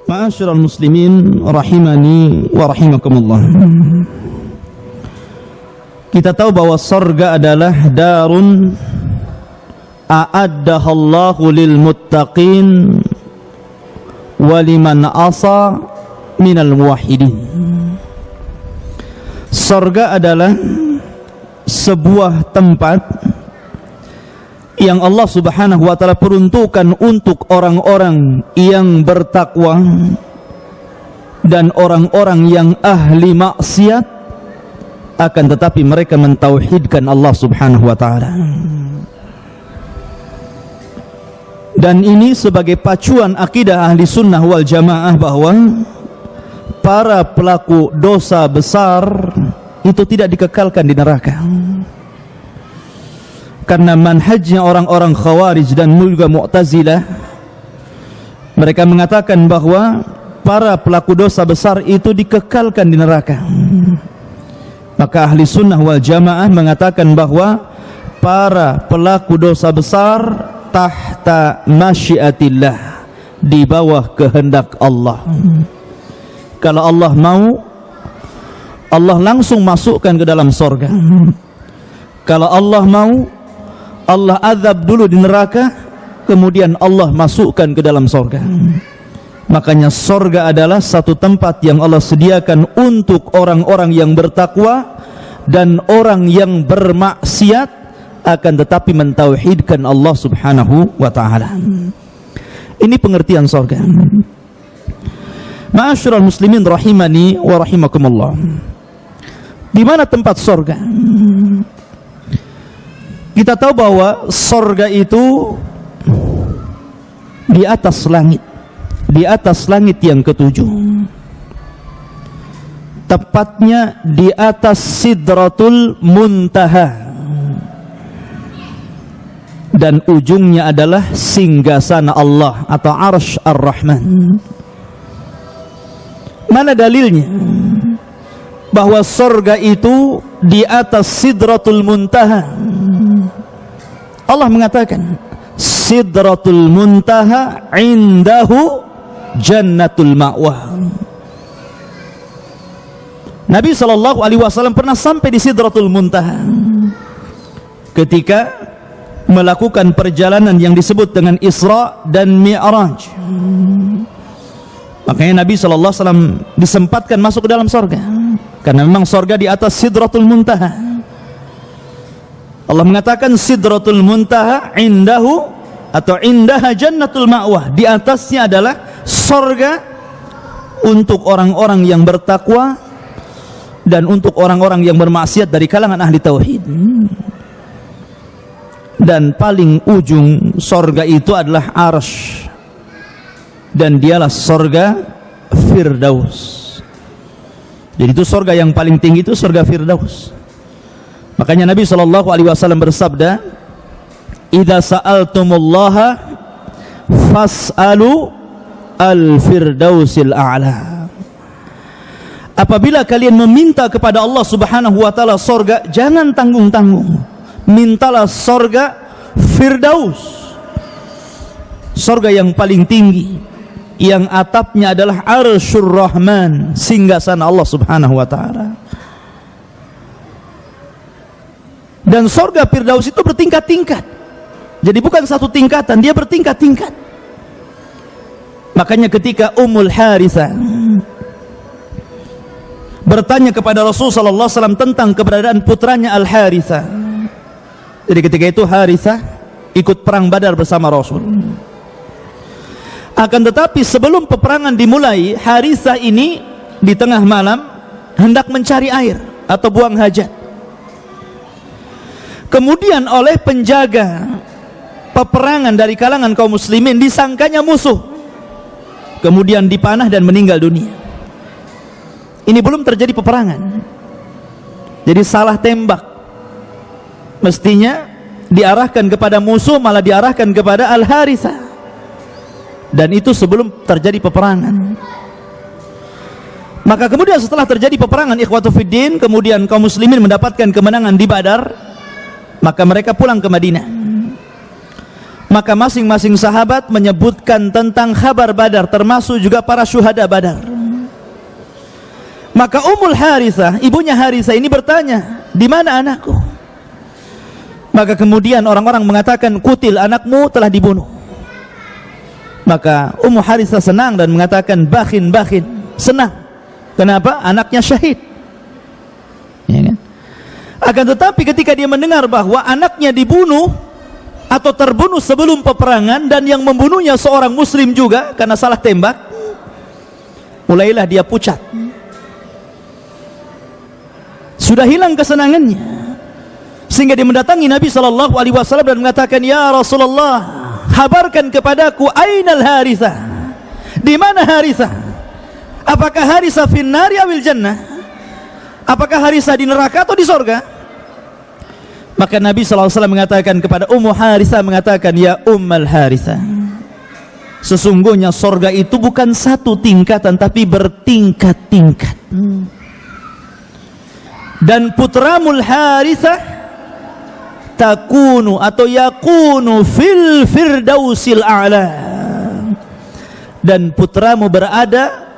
Ma'asyiral muslimin rahimani wa rahimakumullah. Kita tahu bahwa surga adalah darun a'addahallahu lil muttaqin wa liman asa minal muwahhidin. Surga adalah sebuah tempat yang Allah Subhanahu wa ta'ala peruntukkan untuk orang-orang yang bertakwa dan orang-orang yang ahli maksiat, akan tetapi mereka mentauhidkan Allah Subhanahu wa ta'ala. Dan ini sebagai pacuan akidah ahli sunnah wal jamaah bahwa para pelaku dosa besar itu tidak dikekalkan di neraka. Karena manhajnya orang-orang Khawarij dan juga Mu'tazilah, mereka mengatakan bahwa para pelaku dosa besar itu dikekalkan di neraka. Maka ahli sunnah wal jamaah mengatakan bahwa para pelaku dosa besar tahta masyiatillah, di bawah kehendak Allah. Kalau Allah mau, Allah langsung masukkan ke dalam surga. Kalau Allah mau, Allah azab dulu di neraka, kemudian Allah masukkan ke dalam surga. Makanya surga adalah satu tempat yang Allah sediakan untuk orang-orang yang bertakwa dan orang yang bermaksiat, akan tetapi mentauhidkan Allah Subhanahu wa ta'ala. Ini pengertian surga. Ma'asyiral muslimin rahimani wa rahimakumullah. Di mana tempat surga? Kita tahu bahwa surga itu di atas langit, di atas langit yang ketujuh, tepatnya di atas Sidratul Muntaha, dan ujungnya adalah singgasana Allah atau Arsy Ar-Rahman. Mana dalilnya bahwa surga itu di atas Sidratul Muntaha? Allah mengatakan Sidratul Muntaha indahu jannatul ma'wah. Nabi SAW pernah sampai di Sidratul Muntaha ketika melakukan perjalanan yang disebut dengan Isra dan Mi'raj. Makanya Nabi SAW disempatkan masuk ke dalam surga, karena memang surga di atas Sidratul Muntaha. Allah mengatakan Sidratul Muntaha indahu atau indaha jannatul ma'wah, di atasnya adalah surga untuk orang-orang yang bertakwa dan untuk orang-orang yang bermaksiat dari kalangan ahli tauhid. Dan paling ujung surga itu adalah Arsy, dan dialah surga Firdaus. Jadi itu surga yang paling tinggi, itu surga Firdaus. Makanya Nabi SAW bersabda, "Idza sa'altumullaha fas'alu al-firdausil a'la." Apabila kalian meminta kepada Allah Subhanahu wa ta'ala surga, jangan tanggung-tanggung, mintalah surga Firdaus, surga yang paling tinggi, yang atapnya adalah Arsyur Rahman, singgasana Allah Subhanahu wa ta'ala. Dan surga Firdaus itu bertingkat-tingkat. Jadi bukan satu tingkatan, dia bertingkat-tingkat. Makanya ketika Ummul Harithah bertanya kepada Rasulullah SAW tentang keberadaan putranya Al-Harithah, jadi ketika itu Harithah ikut perang Badar bersama Rasul. Akan tetapi sebelum peperangan dimulai, Harithah ini di tengah malam hendak mencari air atau buang hajat. Kemudian oleh penjaga peperangan dari kalangan kaum muslimin disangkanya musuh, kemudian dipanah dan meninggal dunia. Ini belum terjadi peperangan, jadi salah tembak. Mestinya diarahkan kepada musuh, malah diarahkan kepada Al-Harithah, dan itu sebelum terjadi peperangan. Maka kemudian setelah terjadi peperangan ikhwatu fiddin, kemudian kaum muslimin mendapatkan kemenangan di Badar, maka mereka pulang ke Madinah. Maka masing-masing sahabat menyebutkan tentang kabar Badar, termasuk juga para syuhada Badar. Maka Ummul Harithah, ibunya Harithah ini bertanya, di mana anakku? Maka kemudian orang-orang mengatakan, kutil, anakmu telah dibunuh. Maka Ummu Harithah senang dan mengatakan, bakhin, senang. Kenapa? Anaknya syahid. Ya kan? Akan tetapi ketika dia mendengar bahwa anaknya dibunuh atau terbunuh sebelum peperangan, dan yang membunuhnya seorang muslim juga karena salah tembak, mulailah dia pucat. Sudah hilang kesenangannya, sehingga dia mendatangi Nabi SAW dan mengatakan, ya Rasulullah, kabarkan kepadaku, ainal Harithah, di mana Harithah? Apakah Harithah finnari awil jannah? Apakah Harithah di neraka atau di sorga? Maka Nabi SAW mengatakan kepada Ummu Harithah, mengatakan, ya Ummul Harithah, sesungguhnya sorga itu bukan satu tingkatan, tapi bertingkat-tingkat. Dan putramul Harithah takunu atau yakunu fil firdausil a'la, dan putramu berada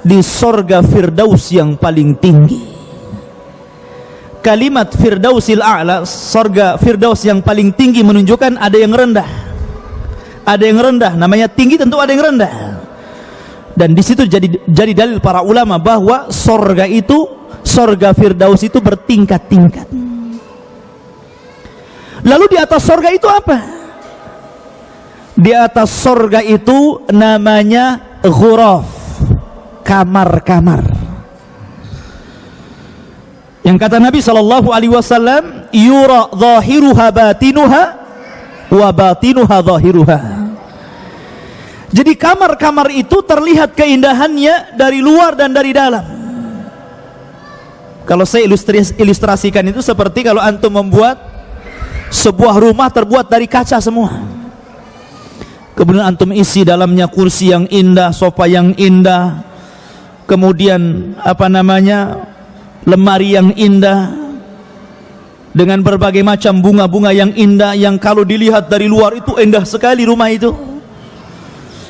di sorga firdaus yang paling tinggi. Kalimat firdausil a'la, sorga firdaus yang paling tinggi, menunjukkan ada yang rendah, ada yang rendah. Namanya tinggi, tentu ada yang rendah. Dan di situ jadi dalil para ulama bahwa sorga itu, sorga firdaus itu bertingkat-tingkat. Lalu di atas sorga itu apa? Di atas sorga itu namanya ghuraf, kamar-kamar. Yang kata Nabi SAW, yura zahiruha batinuha wa batinuha zahiruha. Jadi kamar-kamar itu terlihat keindahannya dari luar dan dari dalam. Kalau saya ilustrasikan itu seperti kalau antum membuat sebuah rumah terbuat dari kaca semua, kemudian antum isi dalamnya kursi yang indah, sofa yang indah, kemudian lemari yang indah dengan berbagai macam bunga-bunga yang indah, yang kalau dilihat dari luar itu indah sekali rumah itu.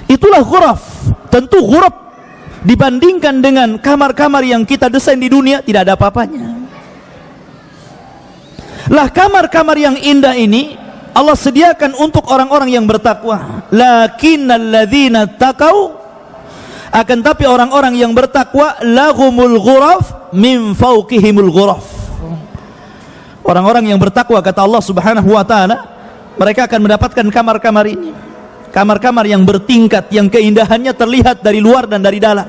Itulah ghuraf. Tentu ghuraf dibandingkan dengan kamar-kamar yang kita desain di dunia tidak ada apa-apanya. Lah kamar-kamar yang indah ini Allah sediakan untuk orang-orang yang bertakwa. Lakinnal ladzina taqau, akan tapi orang-orang yang bertakwa, lahumul ghuraf min fawqihimul ghuraf. Orang-orang yang bertakwa, kata Allah Subhanahu wa taala, mereka akan mendapatkan kamar-kamar ini. Kamar-kamar yang bertingkat, yang keindahannya terlihat dari luar dan dari dalam.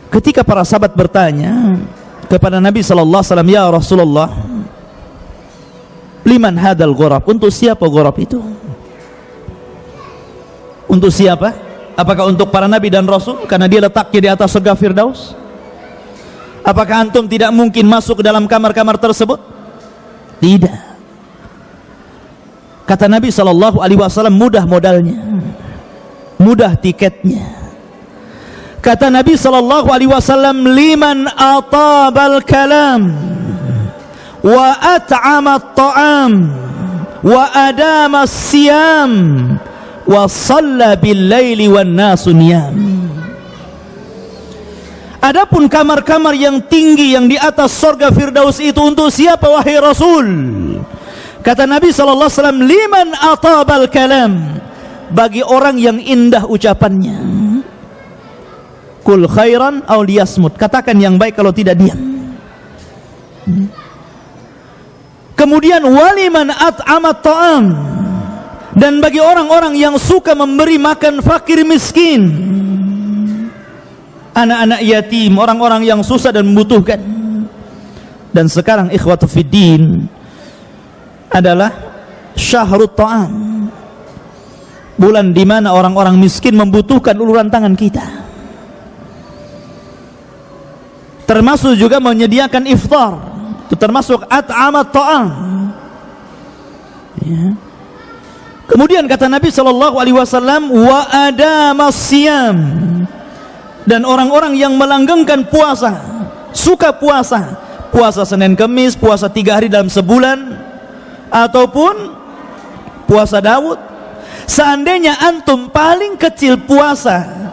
Ketika para sahabat bertanya kepada Nabi sallallahu alaihi wasallam, ya Rasulullah, liman hadal ghuraf? Untuk siapa ghuraf itu? Untuk siapa? Apakah untuk para nabi dan rasul karena dia letaknya di atas surga firdaus? Apakah antum tidak mungkin masuk ke dalam kamar-kamar tersebut? Tidak. Kata Nabi SAW, mudah modalnya, mudah tiketnya. Kata Nabi SAW, liman atabal kalam wa at'ama at-ta'am wa adama as-siyam wa shalla bil-laili wan nasu niyam. Adapun kamar-kamar yang tinggi yang di atas surga firdaus itu untuk siapa wahai Rasul? Kata Nabi SAW, liman atabal kalam, bagi orang yang indah ucapannya. Kul khairan aw liyasmut, katakan yang baik kalau tidak diam. Kemudian waliman at'amat ta'am, dan bagi orang-orang yang suka memberi makan fakir miskin, anak-anak yatim, orang-orang yang susah dan membutuhkan. Dan sekarang ikhwatu fiddin adalah syahrut ta'am, bulan di mana orang-orang miskin membutuhkan uluran tangan kita. Termasuk juga menyediakan iftar, itu termasuk at'amat ta'am. Ya. Kemudian kata Nabi SAW, wa adamas siyam, dan orang-orang yang melanggengkan puasa, suka puasa, puasa Senin Kemis, puasa 3 hari dalam sebulan, ataupun puasa Daud. Seandainya antum paling kecil puasa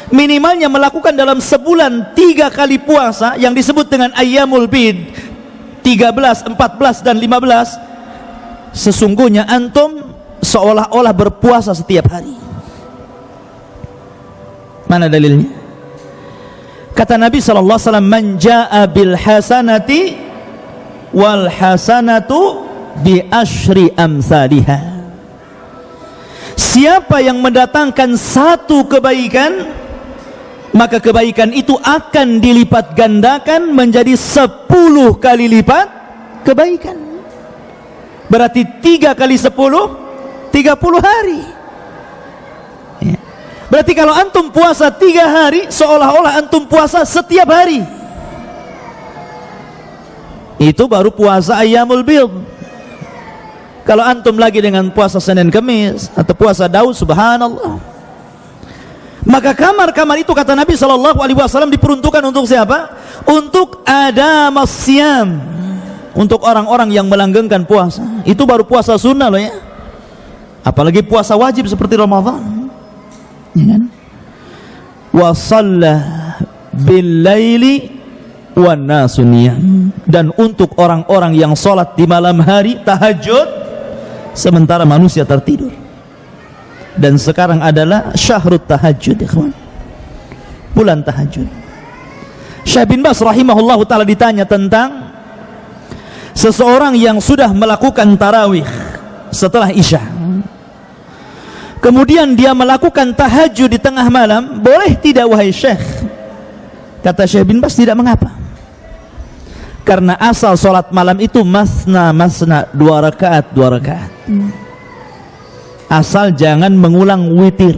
minimalnya melakukan dalam sebulan 3 kali puasa yang disebut dengan ayyamul bid, 13, 14 dan 15, sesungguhnya antum seolah-olah berpuasa setiap hari. Mana dalilnya? Kata Nabi SAW, man jaa bil hasanati wal hasanatu bi asyri amsalihah. Siapa yang mendatangkan satu kebaikan, maka kebaikan itu akan dilipat gandakan menjadi 10 kali lipat kebaikan. Berarti 3 kali 10, 30 hari. Ya. Berarti kalau antum puasa 3 hari, seolah-olah antum puasa setiap hari. Itu baru puasa ayyamul bid. Kalau antum lagi dengan puasa Senin Kamis atau puasa Daud, subhanallah. Maka kamar-kamar itu kata Nabi SAW diperuntukkan untuk siapa? Untuk adamas siyam, untuk orang-orang yang melanggengkan puasa. Itu baru puasa sunnah loh ya. Apalagi puasa wajib seperti Ramadan, ya kan? Wa shalla bil laili wan nasu niyam. Dan untuk orang-orang yang sholat di malam hari, tahajud, sementara manusia tertidur. Dan sekarang adalah syahrut tahajud, ikhwan, bulan tahajud. Syekh bin Baz rahimahullahu ta'ala ditanya tentang seseorang yang sudah melakukan tarawih setelah isya, kemudian dia melakukan tahajud di tengah malam, boleh tidak wahai Syekh? Kata Syekh bin Baz, tidak mengapa. Karena asal sholat malam itu masna, 2 rakaat, 2 rakaat. Asal jangan mengulang witir.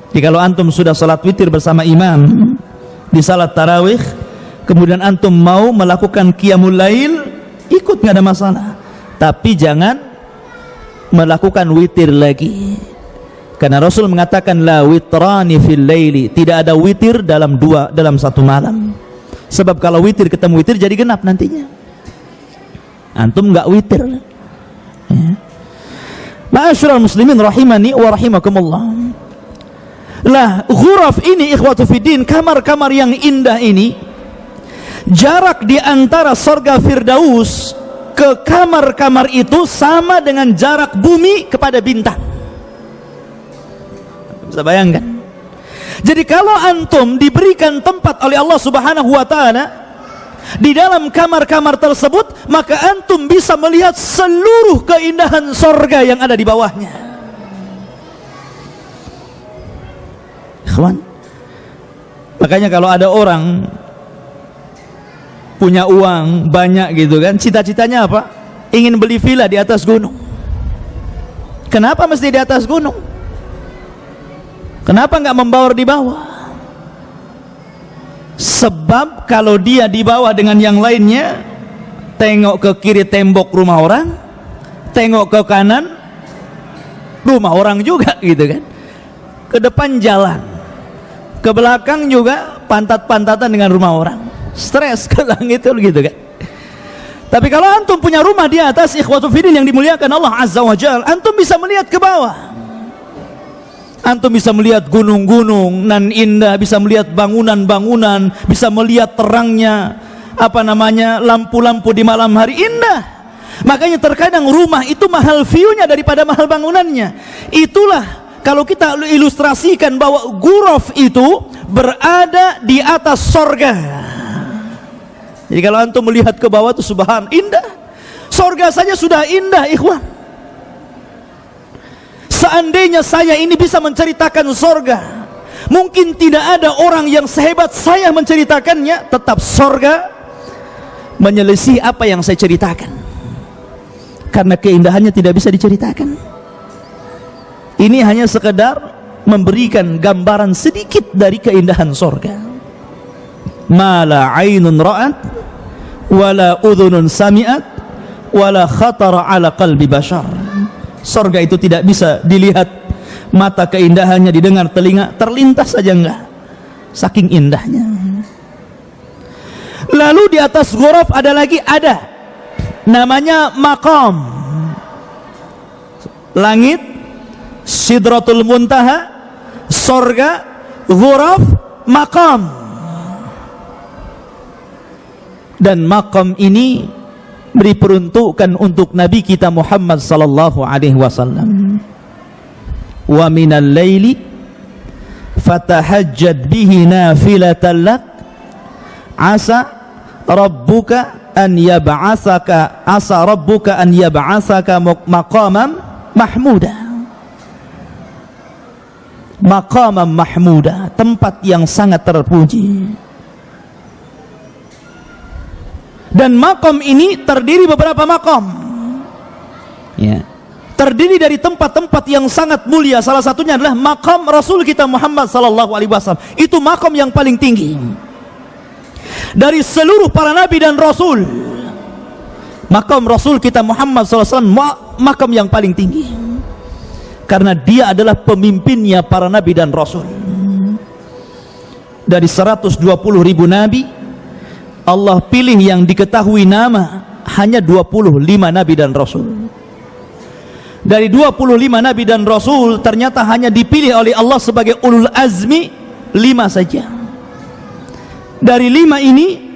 Jadi kalau antum sudah sholat witir bersama imam di salat tarawih, kemudian antum mau melakukan qiyamul lail, ikut, nggak ada masalah. Tapi jangan melakukan witir lagi. Karena Rasul mengatakan la witrani fil laili, tidak ada witir dalam satu malam. Sebab kalau witir ketemu witir jadi genap nantinya. Antum nggak witir. Ya. Ma'asyiral muslimin rahimani wa rahimakumullah. Lah, ghuraf ini ikhwatu fiddin, kamar-kamar yang indah ini, jarak di antara surga Firdaus ke kamar-kamar itu sama dengan jarak bumi kepada bintang. Bisa bayangkan? Jadi kalau antum diberikan tempat oleh Allah Subhanahu wa taala di dalam kamar-kamar tersebut, maka antum bisa melihat seluruh keindahan surga yang ada di bawahnya. Ikhwan, makanya kalau ada orang punya uang banyak gitu kan, cita-citanya apa? Ingin beli villa di atas gunung. Kenapa mesti di atas gunung? Kenapa nggak membawar di bawah? Sebab kalau dia di bawah dengan yang lainnya, tengok ke kiri tembok rumah orang, tengok ke kanan rumah orang juga gitu kan. Ke depan jalan, ke belakang juga pantat-pantatan dengan rumah orang. Stres ke langit gitu kan. Tapi kalau antum punya rumah di atas, ikhwatu fiddin yang dimuliakan Allah Azza wa Jalla, antum bisa melihat ke bawah. Antum bisa melihat gunung-gunung nan indah, bisa melihat bangunan-bangunan, bisa melihat terangnya lampu-lampu di malam hari, indah. Makanya terkadang rumah itu mahal view-nya daripada mahal bangunannya. Itulah kalau kita ilustrasikan bahwa ghuraf itu berada di atas sorga. Jadi kalau antum melihat ke bawah itu subhan, indah. Sorga saja sudah indah, ikhwan. Seandainya saya ini bisa menceritakan sorga, mungkin tidak ada orang yang sehebat saya menceritakannya, tetap sorga menyelisih apa yang saya ceritakan, karena keindahannya tidak bisa diceritakan. Ini hanya sekedar memberikan gambaran sedikit dari keindahan sorga. Ma la ainun ra'at wala udhunun sami'at wala khatara ala qalbi bashar. Sorga itu tidak bisa dilihat mata keindahannya, didengar telinga, terlintas saja enggak, saking indahnya. Lalu di atas ghuraf ada namanya maqam. langit, Sidratul Muntaha, sorga, ghuraf, maqam. Dan maqam ini diperuntukkan untuk Nabi kita Muhammad sallallahu alaihi wasallam. Wa minal laili fatahajjad bihi nafilatan lak asa rabbuka an yab'atsaka maqaman mahmuda. Maqaman mahmuda, tempat yang sangat terpuji. Dan maqam ini terdiri beberapa maqam, ya, terdiri dari tempat-tempat yang sangat mulia. Salah satunya adalah maqam Rasul kita Muhammad sallallahu alaihi wasallam. Itu maqam yang paling tinggi dari seluruh para nabi dan rasul. Maqam Rasul kita Muhammad sallallahu alaihi wasallam maqam yang paling tinggi, karena dia adalah pemimpinnya para nabi dan rasul. Dari 120.000 nabi, Allah pilih yang diketahui nama hanya 25 nabi dan rasul. Dari 25 nabi dan rasul, ternyata hanya dipilih oleh Allah sebagai ulul azmi 5 saja. Dari 5 ini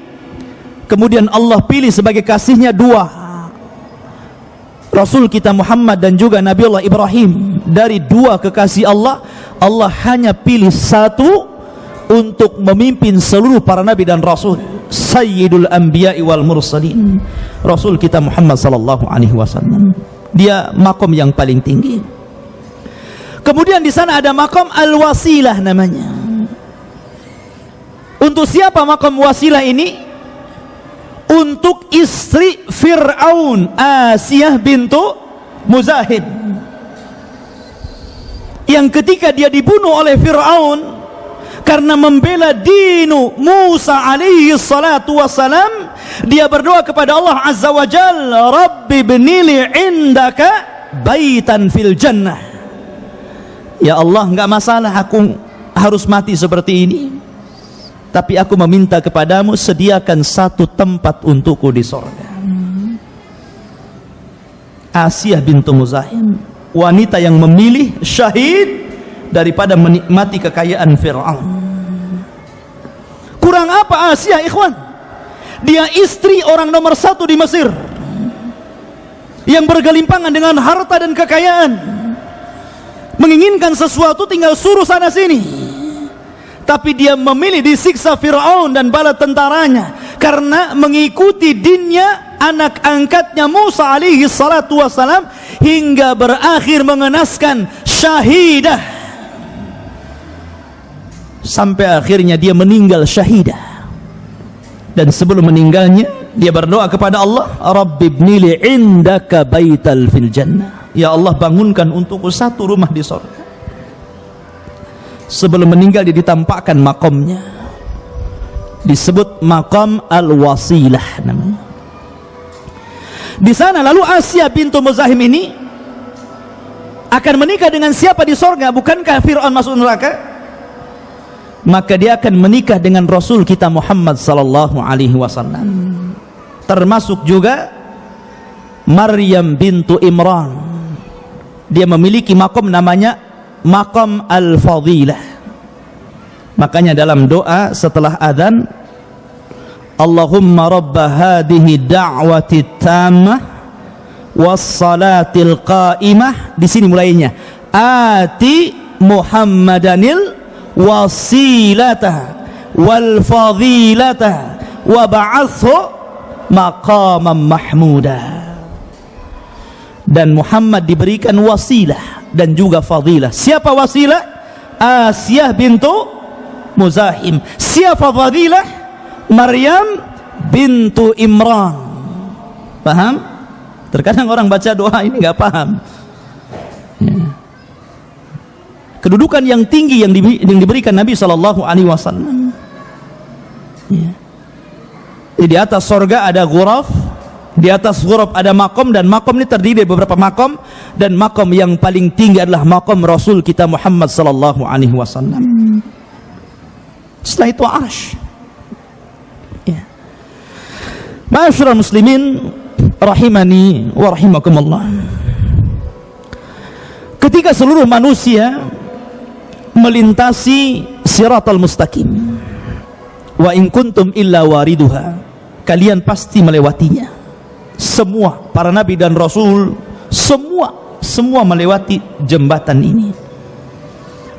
kemudian Allah pilih sebagai kasihnya 2, Rasul kita Muhammad dan juga Nabiullah Ibrahim. Dari 2 kekasih Allah, Allah hanya pilih 1 untuk memimpin seluruh para nabi dan rasul, Sayyidul Anbiya'i wal Mursalin, Rasul kita Muhammad sallallahu alaihi wasallam. Dia makom yang paling tinggi. Kemudian di sana ada makom al-wasilah namanya. Untuk siapa makom wasilah ini? Untuk istri Fir'aun, Asiyah bintu Muzahim, yang ketika dia dibunuh oleh Fir'aun karena membela dinu Musa alaihi salatu wassalam, dia berdoa kepada Allah azza wa jalla, Rabbi bnili indaka baitan fil jannah. Ya Allah, enggak masalah aku harus mati seperti ini, tapi aku meminta kepadamu, sediakan 1 tempat untukku di sorga. Asiyah bintu Muzahim, wanita yang memilih syahid daripada menikmati kekayaan Fir'aun. Kurang apa Asiyah, ikhwan? Dia istri orang nomor 1 di Mesir, yang bergelimpangan dengan harta dan kekayaan, menginginkan sesuatu tinggal suruh sana sini. Tapi dia memilih disiksa Fir'aun dan bala tentaranya karena mengikuti dinnya anak angkatnya Musa alaihi salatu wassalam, hingga berakhir mengenaskan syahidah, sampai akhirnya dia meninggal syahidah. Dan sebelum meninggalnya dia berdoa kepada Allah, Rabbi ibnili indaka baital fil jannah. Ya Allah, bangunkan untukku 1 rumah di surga. Sebelum meninggal dia ditampakkan makomnya, disebut makam al-wasilah namanya. Di sana lalu Asiyah bintu Muzahim ini akan menikah dengan siapa di surga? Bukankah Fir'aun masuk neraka? Maka dia akan menikah dengan Rasul kita Muhammad sallallahu alaihi wasallam. Termasuk juga Maryam bintu Imran. Dia memiliki makom namanya makom al-fadilah. Makanya dalam doa setelah adzan, Allahumma rabba hadhihi da'wati tammah was-salatil qa'imah. Di sini mulainya, ati Muhammadanil wasilata wal fadilata wa ba'athu maqaman mahmuda. Dan Muhammad diberikan wasilah dan juga fadilah. Siapa wasilah? Asiyah bintu Muzahim. Siapa fadilah? Maryam bintu Imran. Paham? Terkadang orang baca doa ini nggak paham. Ya. Kedudukan yang tinggi yang diberikan Nabi Shallallahu Alaihi Wasallam. Ya. Di atas sorga ada ghuraf, di atas ghuraf ada makom, dan makom ini terdiri dari beberapa makom, dan makom yang paling tinggi adalah makom Rasul kita Muhammad Shallallahu Alaihi Wasallam. Setelah itu arsh. Ya. Ma'asyiral muslimin rahimani wa rahimakumullah. ketika seluruh manusia melintasi siratal mustaqim, wa in kuntum illa wariduha, kalian pasti melewatinya. Semua para nabi dan rasul, semua melewati jembatan ini.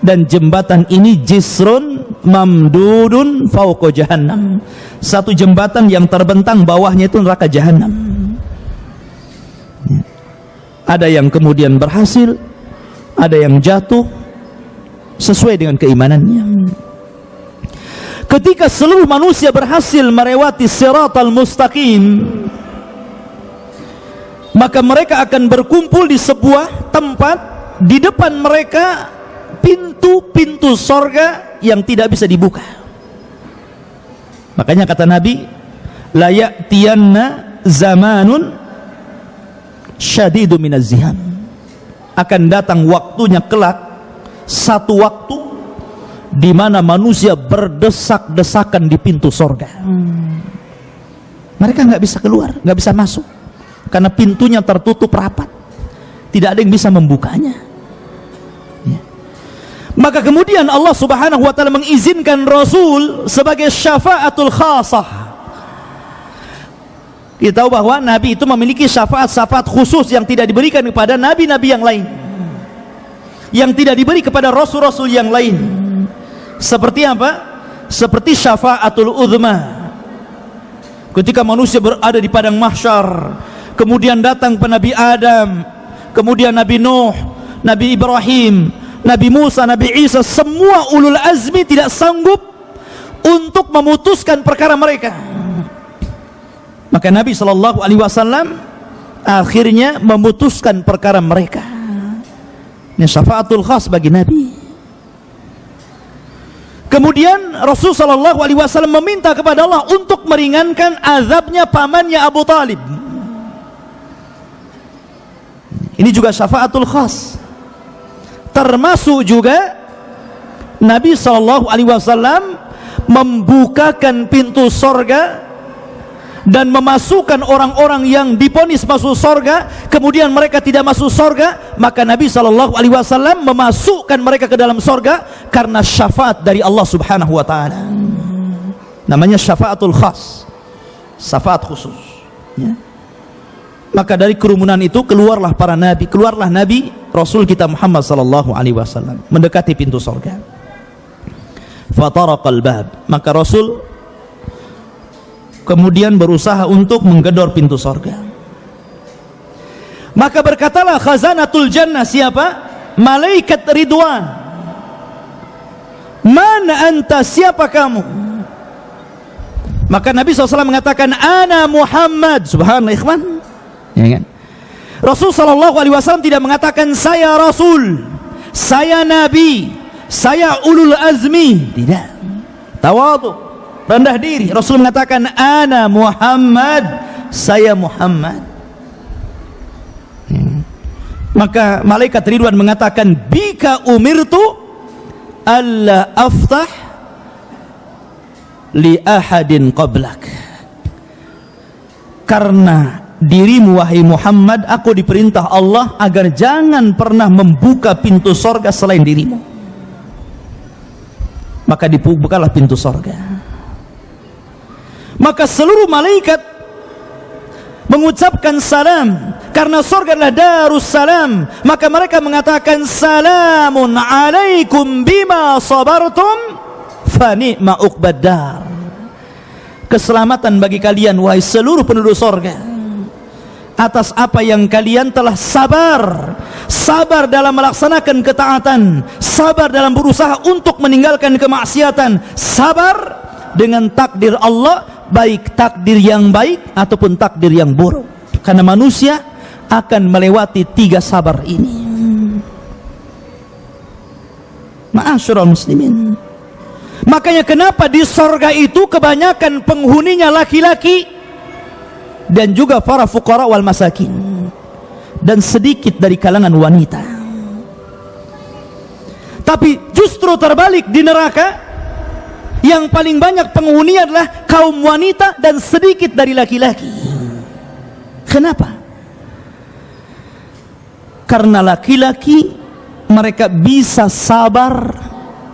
Dan jembatan ini jisrun mamdudun fauqa jahannam, satu jembatan yang terbentang, bawahnya itu neraka jahannam. Ada yang kemudian berhasil, ada yang jatuh sesuai dengan keimanannya. Ketika seluruh manusia berhasil melewati siratal mustaqim, maka mereka akan berkumpul di sebuah tempat. Di depan mereka pintu-pintu sorga yang tidak bisa dibuka. Makanya kata Nabi, la ya'tiyanna zamanun syadidu minaz ziham, akan datang waktunya kelak, satu waktu di mana manusia berdesak-desakan di pintu sorga. Mereka nggak bisa keluar, nggak bisa masuk, karena pintunya tertutup rapat, tidak ada yang bisa membukanya. Ya. Maka kemudian Allah Subhanahu wa ta'ala mengizinkan Rasul sebagai syafaatul khasah. Kita tahu bahwa Nabi itu memiliki syafaat-syafaat khusus yang tidak diberikan kepada Nabi-Nabi yang lain, yang tidak diberi kepada Rasul-Rasul yang lain. Seperti apa? Seperti syafaatul uzma. Ketika manusia berada di padang mahsyar, kemudian datang ke Nabi Adam, kemudian Nabi Nuh, Nabi Ibrahim, Nabi Musa, Nabi Isa, semua ulul azmi tidak sanggup untuk memutuskan perkara mereka. Maka Nabi SAW akhirnya memutuskan perkara mereka. Ini syafaatul khas bagi Nabi. Kemudian Rasulullah SAW meminta kepada Allah untuk meringankan azabnya pamannya Abu Talib. Ini juga syafaatul khas. Termasuk juga Nabi SAW membukakan pintu sorga dan memasukkan orang-orang yang divonis masuk sorga, kemudian mereka tidak masuk sorga, maka Nabi SAW memasukkan mereka ke dalam sorga karena syafaat dari Allah Subhanahu wa ta'ala. Namanya syafaatul khas, syafaat khusus, ya. Maka dari kerumunan itu keluarlah para nabi, keluarlah Nabi Rasul kita Muhammad SAW mendekati pintu sorga. Fataraqal bab, maka Rasul kemudian berusaha untuk menggedor pintu sorga. Maka berkatalah khazanatul jannah, siapa? Malaikat Ridwan. Mana anta, siapa kamu? Maka Nabi SAW mengatakan, ana Muhammad. Subhanallah, ikhwan, ya kan? Rasul SAW tidak mengatakan saya Rasul, saya Nabi, saya ulul azmi. Tidak. Tawadhu, rendah diri. Rasul mengatakan ana Muhammad, saya Muhammad. Maka malaikat Ridwan mengatakan bika umirtu alla aftah li ahadin qablak, karena dirimu wahai Muhammad, aku diperintah Allah agar jangan pernah membuka pintu sorga selain dirimu. Maka dibukalah pintu sorga. Maka seluruh malaikat mengucapkan salam, karena surga adalah darus salam. Maka mereka mengatakan salamun alaikum bima sabartum fa ni'ma uqbad dar. Keselamatan bagi kalian wahai seluruh penduduk surga atas apa yang kalian telah sabar. Sabar dalam melaksanakan ketaatan, sabar dalam berusaha untuk meninggalkan kemaksiatan, sabar dengan takdir Allah, baik takdir yang baik ataupun takdir yang buruk. Karena manusia akan melewati tiga sabar ini. Ma'asyiral muslimin, makanya kenapa di sorga itu kebanyakan penghuninya laki-laki dan juga para fuqara wal masakin, dan sedikit dari kalangan wanita. Tapi justru terbalik di neraka, yang paling banyak penghuni adalah kaum wanita dan sedikit dari laki-laki. Kenapa? Karena laki-laki mereka bisa sabar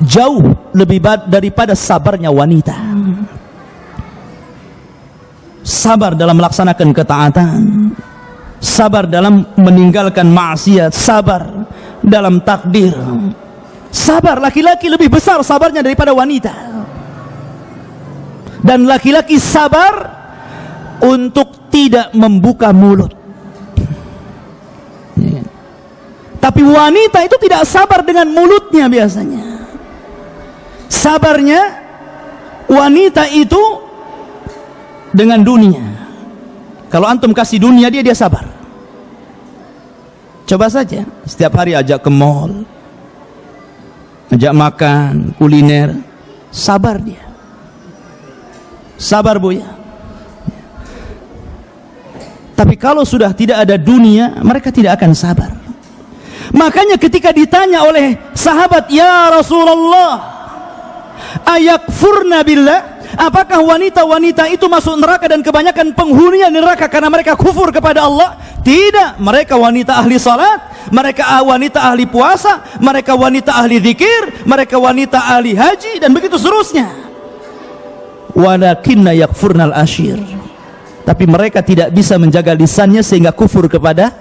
jauh lebih daripada sabarnya wanita. Sabar dalam melaksanakan ketaatan, sabar dalam meninggalkan maksiat, sabar dalam takdir. Sabar laki-laki lebih besar sabarnya daripada wanita. Dan laki-laki sabar untuk tidak membuka mulut. Tapi wanita itu tidak sabar dengan mulutnya biasanya. Sabarnya wanita itu dengan dunia. Kalau antum kasih dunia dia sabar. Coba saja setiap hari ajak ke mall, ajak makan, kuliner, sabar dia. Sabar bu ya. Tapi kalau sudah tidak ada dunia, mereka tidak akan sabar. Makanya ketika ditanya oleh sahabat, ya Rasulullah, ayakfurna billah, apakah wanita-wanita itu masuk neraka dan kebanyakan penghuninya neraka karena mereka kufur kepada Allah? Tidak, mereka wanita ahli salat, mereka wanita ahli puasa, mereka wanita ahli zikir, mereka wanita ahli haji, dan begitu seterusnya. Walakinna yakfurnal ashir, tapi mereka tidak bisa menjaga lisannya sehingga kufur kepada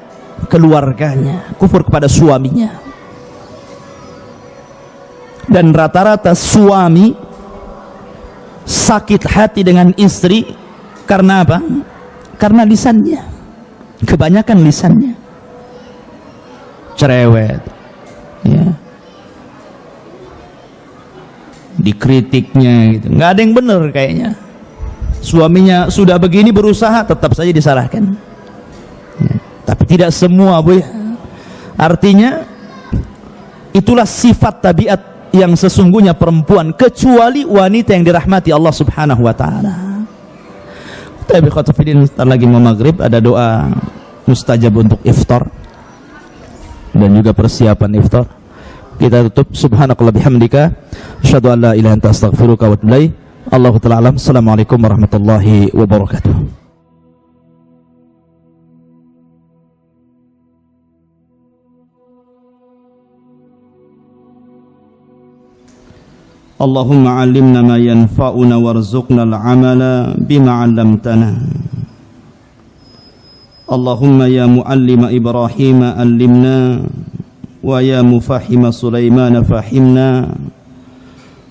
keluarganya, kufur kepada suaminya. Dan rata-rata suami sakit hati dengan istri karena apa? Karena lisannya, kebanyakan lisannya cerewet ya, dikritiknya gitu, nggak ada yang benar kayaknya. Suaminya sudah begini berusaha, tetap saja disalahkan ya. Tapi tidak semua bu ya. Artinya itulah sifat tabiat yang sesungguhnya perempuan, kecuali wanita yang dirahmati Allah subhanahu wa ta'ala. Tapi khotofidin, sebentar lagi mau maghrib, ada doa mustajab untuk iftar dan juga persiapan iftar. Kita tutup. Subhanakallah bihamdika, asyhadu an la ilaha illa anta astaghfiruka wa atubu ilaik. Allahu ta'ala alam. Assalamualaikum warahmatullahi wabarakatuh. Allahumma 'allimna ma yanfa'una warzuqna al-'amala bima 'allamtana. Allahumma ya mu'allima Ibrahim 'allimna wa ya mufahhima Sulaiman fahimna.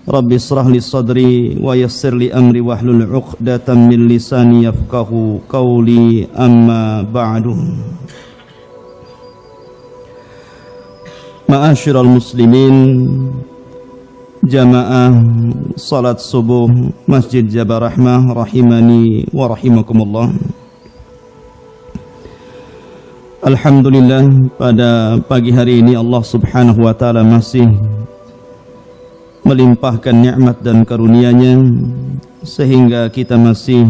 Rabbi israh li sadri wa yassir li amri wahlul 'uqdatam min lisani yafqahu qawli, amma ba'du. Ma'asyiral muslimin, jamaah salat subuh Masjid Jabal Rahmah rahimani wa rahimakumullah. Alhamdulillah, pada pagi hari ini Allah subhanahu wa ta'ala masih melimpahkan nikmat dan karunia-Nya sehingga kita masih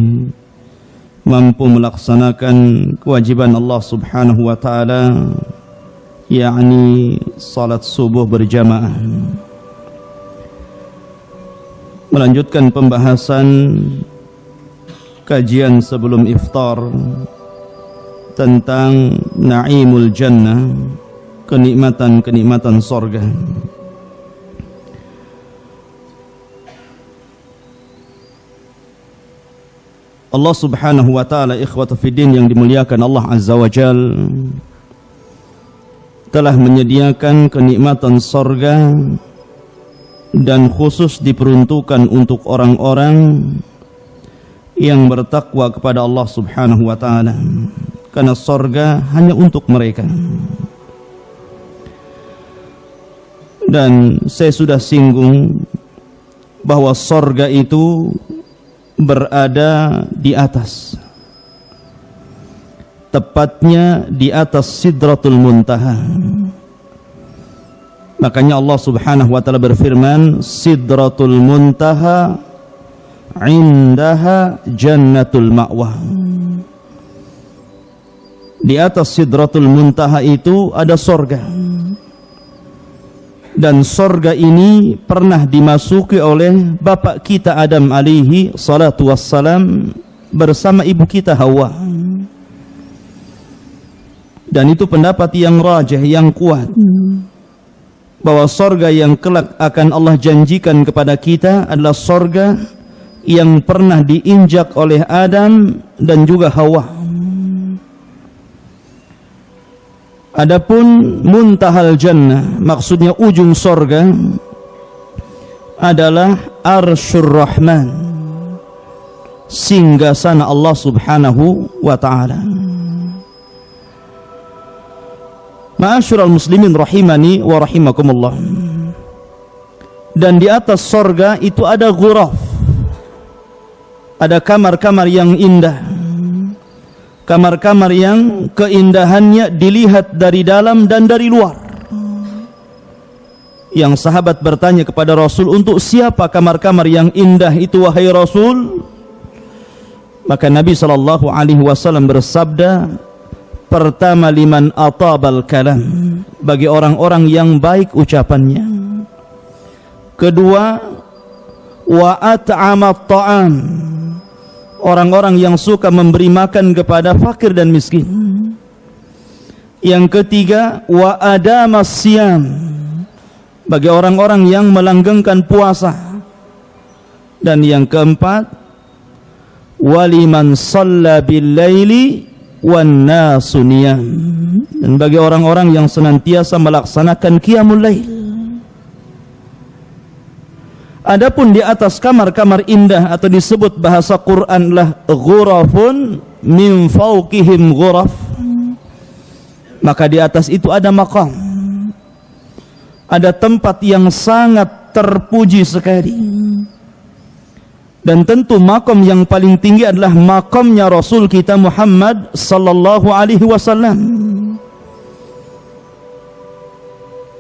mampu melaksanakan kewajiban Allah subhanahu wa ta'ala, yakni salat subuh berjamaah. Melanjutkan pembahasan kajian sebelum iftar tentang na'imul jannah, kenikmatan-kenikmatan sorga. Allah subhanahu wa ta'ala, ikhwata fiddin yang dimuliakan Allah azza wa jal, telah menyediakan kenikmatan sorga dan khusus diperuntukkan untuk orang-orang yang bertakwa kepada Allah subhanahu wa ta'ala, karena sorga hanya untuk mereka. Dan saya sudah singgung bahwa sorga itu berada di atas, tepatnya di atas Sidratul Muntaha. Makanya Allah subhanahu wa ta'ala berfirman, Sidratul Muntaha indaha jannatul ma'wah. Di atas Sidratul Muntaha itu ada sorga, dan sorga ini pernah dimasuki oleh bapak kita Adam alaihi salatu wassalam bersama ibu kita Hawa. Dan itu pendapat yang rajih, yang kuat. bahwa sorga yang kelak akan Allah janjikan kepada kita adalah sorga yang pernah diinjak oleh Adam dan juga Hawa. Adapun muntahal jannah, maksudnya ujung sorga, adalah Arsyur Rahman, singgasana Allah subhanahu wa ta'ala. Ma'asyiral muslimin rahimani wa rahimakumullah. Dan di atas sorga itu ada ghuraf, ada kamar-kamar yang indah, kamar-kamar yang keindahannya dilihat dari dalam dan dari luar. Yang sahabat bertanya kepada Rasul, untuk siapa kamar-kamar yang indah itu wahai Rasul? Maka Nabi SAW bersabda, pertama liman atabal kalam, bagi orang-orang yang baik ucapannya. Kedua, wa at'amat ta'am, orang-orang yang suka memberi makan kepada fakir dan miskin. Yang ketiga, wa adamas siyam, bagi orang-orang yang melanggengkan puasa. Dan yang keempat, waliman shalla bil laili wan nasu niyam, dan bagi orang-orang yang senantiasa melaksanakan qiyamul lail. Adapun di atas kamar-kamar indah atau disebut bahasa Quran lah ghurafun min fawqihim ghuraf, maka di atas itu ada maqam, ada tempat yang sangat terpuji sekali. Dan tentu makom yang paling tinggi adalah makomnya Rasul kita Muhammad sallallahu alaihi wasallam.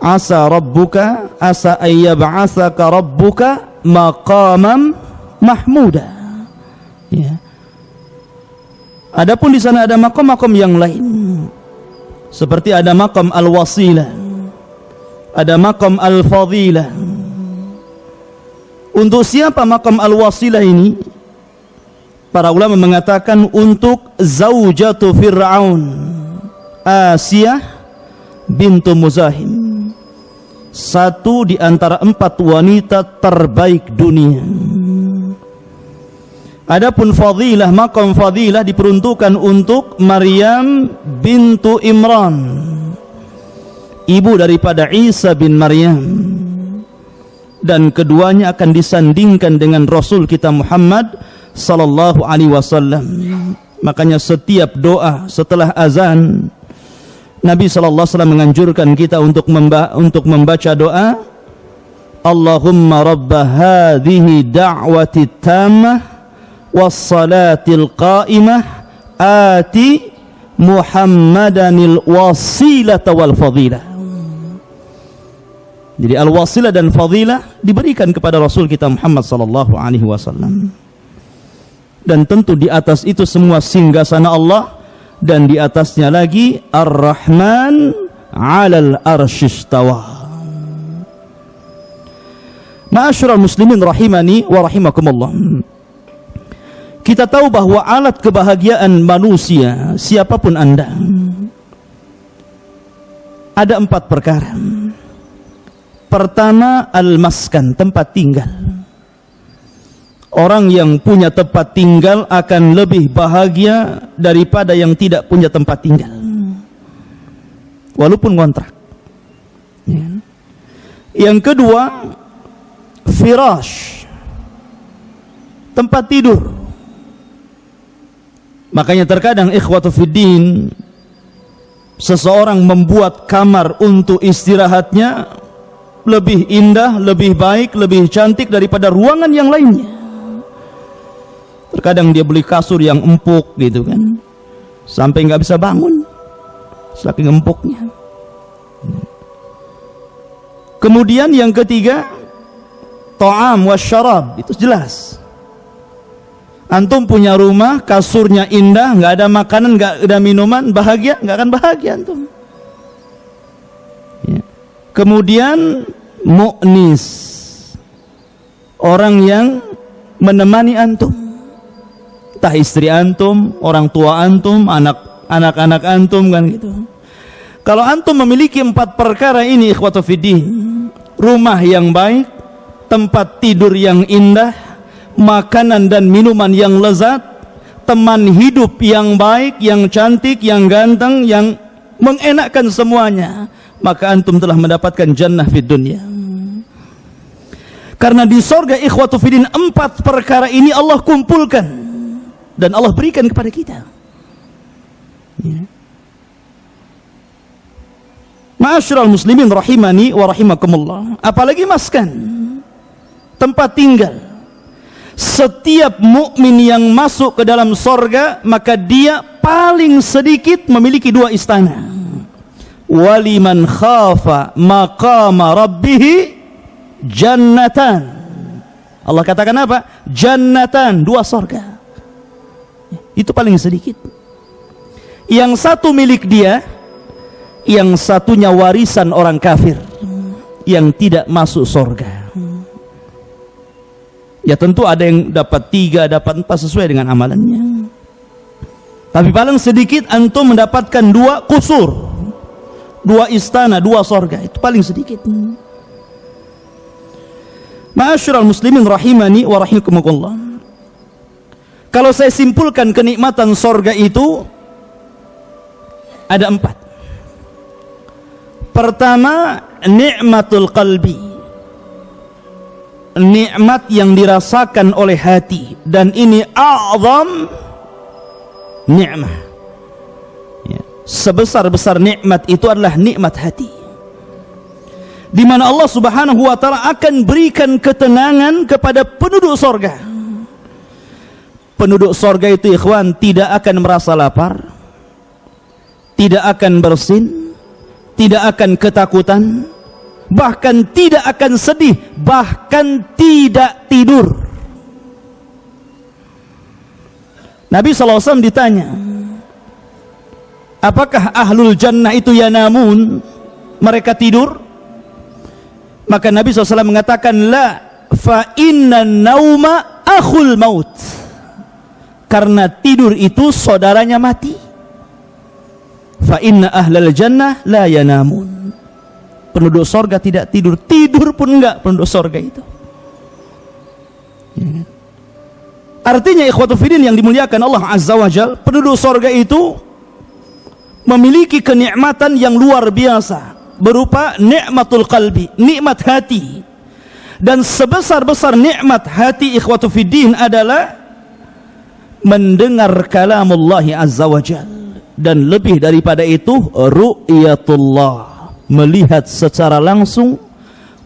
Asa rabbuka asa ayyab'atsaka rabbuka maqamam mahmuda. Ya. Adapun di sana ada makom-makom yang lain. Seperti ada makom al-wasilah, ada makom al-fadilah. Untuk siapa makam al-wasilah ini? Para ulama mengatakan untuk zaujatu Fir'aun, Asiyah bintu Muzahim, satu di antara 4 wanita terbaik dunia. Adapun fadilah, makam fadilah diperuntukkan untuk Maryam bintu Imran, ibu daripada Isa bin Maryam. Dan keduanya akan disandingkan dengan Rasul kita Muhammad sallallahu alaihi wasallam. Makanya setiap doa setelah azan, Nabi sallallahu alaihi wasallam menganjurkan kita untuk membaca doa, Allahumma rabba hadhihi da'wati tammah was salatil qa'imah ati Muhammadanil wasilata wal fadilah. Jadi al-wasilah dan fadilah diberikan kepada Rasul kita Muhammad sallallahu alaihi wasallam. Dan tentu di atas itu semua singgasana Allah, dan di atasnya lagi Ar-Rahman 'alal arsyistawa. Ma'asyiral muslimin rahimani wa rahimakumullah. Kita tahu bahwa alat kebahagiaan manusia, siapapun Anda, ada 4 perkara. Pertama, al-maskan, tempat tinggal. Orang yang punya tempat tinggal akan lebih bahagia daripada yang tidak punya tempat tinggal, walaupun kontrak. Yang kedua, firash, tempat tidur. Makanya terkadang ikhwatu fiddin, seseorang membuat kamar untuk istirahatnya lebih indah, lebih baik, lebih cantik daripada ruangan yang lainnya. Terkadang dia beli kasur yang empuk gitu kan, sampai nggak bisa bangun saking empuknya. Kemudian yang ketiga, ta'am wasyarab, itu jelas. Antum punya rumah, kasurnya indah, nggak ada makanan, nggak ada minuman, bahagia? Nggak akan bahagia antum. Ya. Kemudian mu'nis, orang yang menemani antum, entah istri antum, orang tua antum, anak-anak antum kan gitu. Kalau antum memiliki 4 perkara ini, ikhwatu fiddin, rumah yang baik, tempat tidur yang indah, makanan dan minuman yang lezat, teman hidup yang baik, yang cantik, yang ganteng, yang mengenakkan semuanya, maka antum telah mendapatkan jannah fid dunya. Karena di sorga, ikhwatu fiddin, 4 perkara ini Allah kumpulkan dan Allah berikan kepada kita. Ya. Ma'asyiral muslimin rahimani wa rahimakumullah. Apalagi maskan, tempat tinggal. Setiap mukmin yang masuk ke dalam sorga, maka dia paling sedikit memiliki 2 istana. Waliman khafa maqama rabbih jannatan. Allah katakan apa? Jannatan, 2 sorga. Itu paling sedikit. Yang satu milik dia, yang satunya warisan orang kafir yang tidak masuk sorga. Ya tentu ada yang dapat 3, dapat 4 sesuai dengan amalannya. Tapi paling sedikit antum mendapatkan 2 kusur, 2 istana, 2 sorga. Itu paling sedikit. Ma'asyiral muslimin rahimani wa rahimakumullah. Kalau saya simpulkan kenikmatan sorga itu ada 4. Pertama, nikmatul qalbi, nikmat yang dirasakan oleh hati, dan ini a'zam nikmah. Ya. Sebesar-besar nikmat itu adalah nikmat hati, di mana Allah Subhanahu wa taala akan berikan ketenangan kepada penduduk sorga. Penduduk sorga itu, ikhwan, tidak akan merasa lapar, tidak akan bersin, tidak akan ketakutan, bahkan tidak akan sedih, bahkan tidak tidur. Nabi SAW ditanya, apakah ahlul jannah itu yanamun, mereka tidur? Maka Nabi SAW mengatakan, la, fa inna nauma akhul maut. Karena tidur itu saudaranya mati. Fa inna ahlal jannah la yanamun. Penduduk sorga tidak tidur, tidur pun enggak penduduk sorga itu. Ya. Artinya, ikhwatu fiddin yang dimuliakan Allah Azza wa Jalla, penduduk sorga itu memiliki kenikmatan yang luar biasa, berupa nikmatul qalbi, nikmat hati. Dan sebesar-besar nikmat hati, ikhwatu fiddin, adalah mendengar kalamullah Azza wa Jalla. Dan lebih daripada itu, ru'yatullah, melihat secara langsung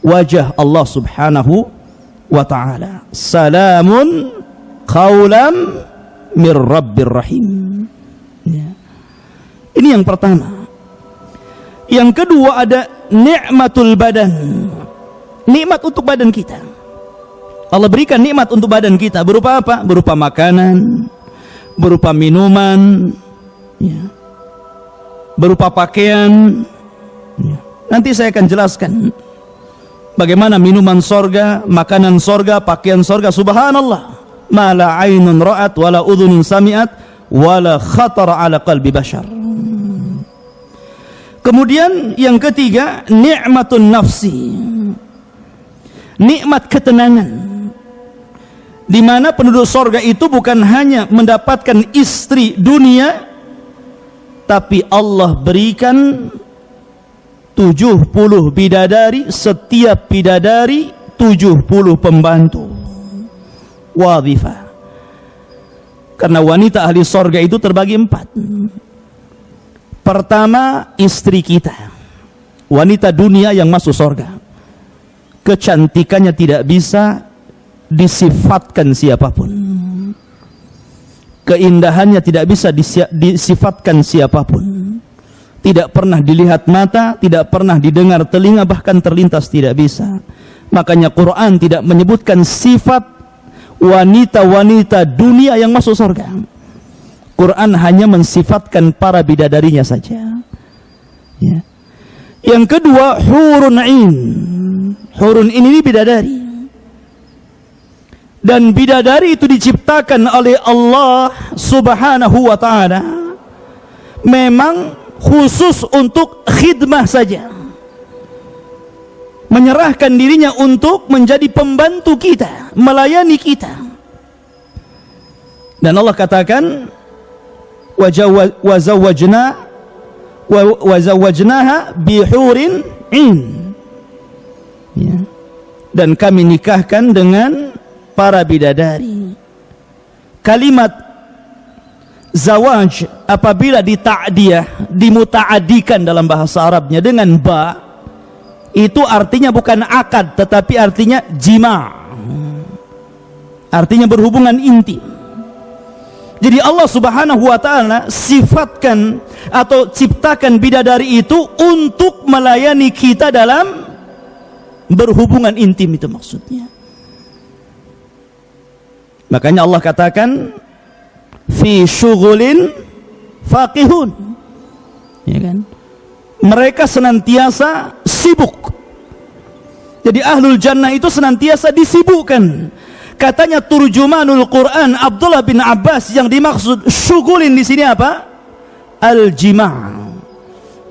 wajah Allah Subhanahu wa ta'ala. Salamun qawlam mir rabbir rahim. Ya. Ini yang pertama. Yang kedua, ada nikmatul badan, nikmat untuk badan kita. Allah berikan nikmat untuk badan kita, berupa apa? Berupa makanan, berupa minuman, ya, berupa pakaian. Ya. Nanti saya akan jelaskan bagaimana minuman sorga, makanan sorga, pakaian sorga. Subhanallah, ma la aynun ra'at, wa la udhunun sami'at, wa la khatara ala qalbi bashar. Kemudian yang ketiga, nikmatun nafsi, nikmat ketenangan, di mana penduduk sorga itu bukan hanya mendapatkan istri dunia, tapi Allah berikan 70 bidadari, setiap bidadari 70 pembantu, wadhifah. Karena wanita ahli sorga itu terbagi 4. Pertama, istri kita, wanita dunia yang masuk sorga. Kecantikannya tidak bisa disifatkan siapapun, keindahannya tidak bisa disifatkan siapapun, tidak pernah dilihat mata, tidak pernah didengar telinga, bahkan terlintas tidak bisa. Makanya Quran tidak menyebutkan sifat wanita-wanita dunia yang masuk surga. Quran hanya mensifatkan para bidadarinya saja. Ya. Yang kedua, hurun ain. Hurun ini bidadari. Dan bidadari itu diciptakan oleh Allah Subhanahu wa ta'ala. Memang khusus untuk khidmah saja, menyerahkan dirinya untuk menjadi pembantu kita, melayani kita. Dan Allah katakan wazawwajnaha bihurin in, ya. Dan kami nikahkan dengan para bidadari. Kalimat zawaj apabila dita'diyah, dimuta'adikan dalam bahasa Arabnya dengan ba, itu artinya bukan akad tetapi artinya jima', artinya berhubungan intim. Jadi Allah Subhanahu wa ta'ala sifatkan atau ciptakan bidadari itu untuk melayani kita dalam berhubungan intim, itu maksudnya. Makanya Allah katakan fi syughulin faqihun, ya kan? Mereka senantiasa sibuk. Jadi ahlul jannah itu senantiasa disibukkan. Katanya turjumanul Quran Abdullah bin Abbas, yang dimaksud syughulin di sini apa? Al-jima'.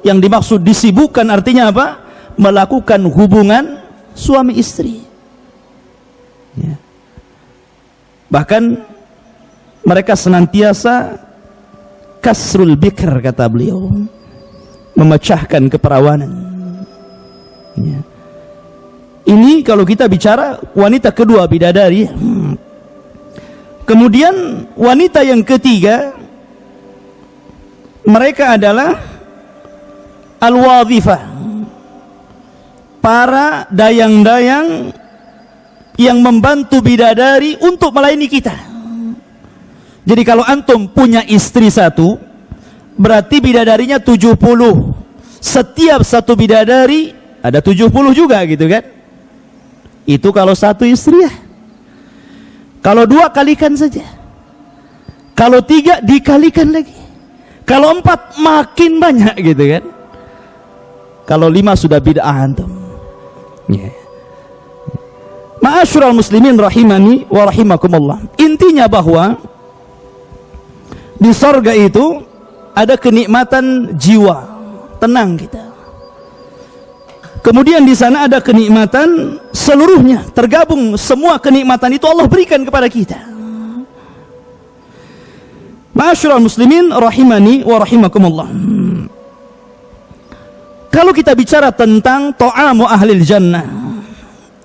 Yang dimaksud disibukkan artinya apa? Melakukan hubungan suami istri, ya. Bahkan mereka senantiasa kasrul bikr, kata beliau, memecahkan keperawanan, ya. Ini kalau kita bicara wanita kedua bidadari. Kemudian wanita yang ketiga, mereka adalah al-wadhifah, para dayang-dayang yang membantu bidadari untuk melayani kita. Jadi kalau antum punya istri satu, berarti bidadarinya 70. Setiap satu bidadari ada 70 juga, gitu kan? Itu kalau satu istri ya. Kalau dua kalikan saja. Kalau tiga dikalikan lagi. Kalau empat makin banyak, gitu kan? Kalau lima sudah bid'ah antum. Ya. Ma'asyiral muslimin rahimani wa rahimakumullah. Intinya bahwa di sorga itu ada kenikmatan jiwa, tenang kita. Kemudian di sana ada kenikmatan seluruhnya, tergabung semua kenikmatan itu Allah berikan kepada kita. Ma'asyiral muslimin rahimani wa rahimakumullah. Kalau kita bicara tentang ta'amu ahlil jannah,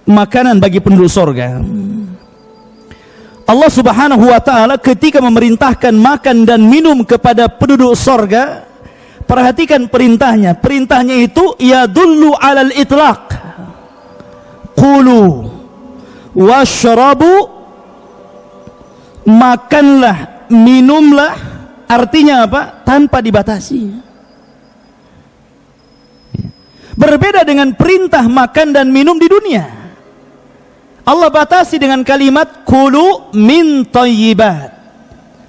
makanan bagi penduduk surga, Allah Subhanahu wa ta'ala ketika memerintahkan makan dan minum kepada penduduk surga, perhatikan perintahnya. Perintahnya itu yadullu alal itlaq. Qulu washrabu, makanlah, minumlah, artinya apa? Tanpa dibatasi. Berbeda dengan perintah makan dan minum di dunia. Allah batasi dengan kalimat kulu min thayyibat,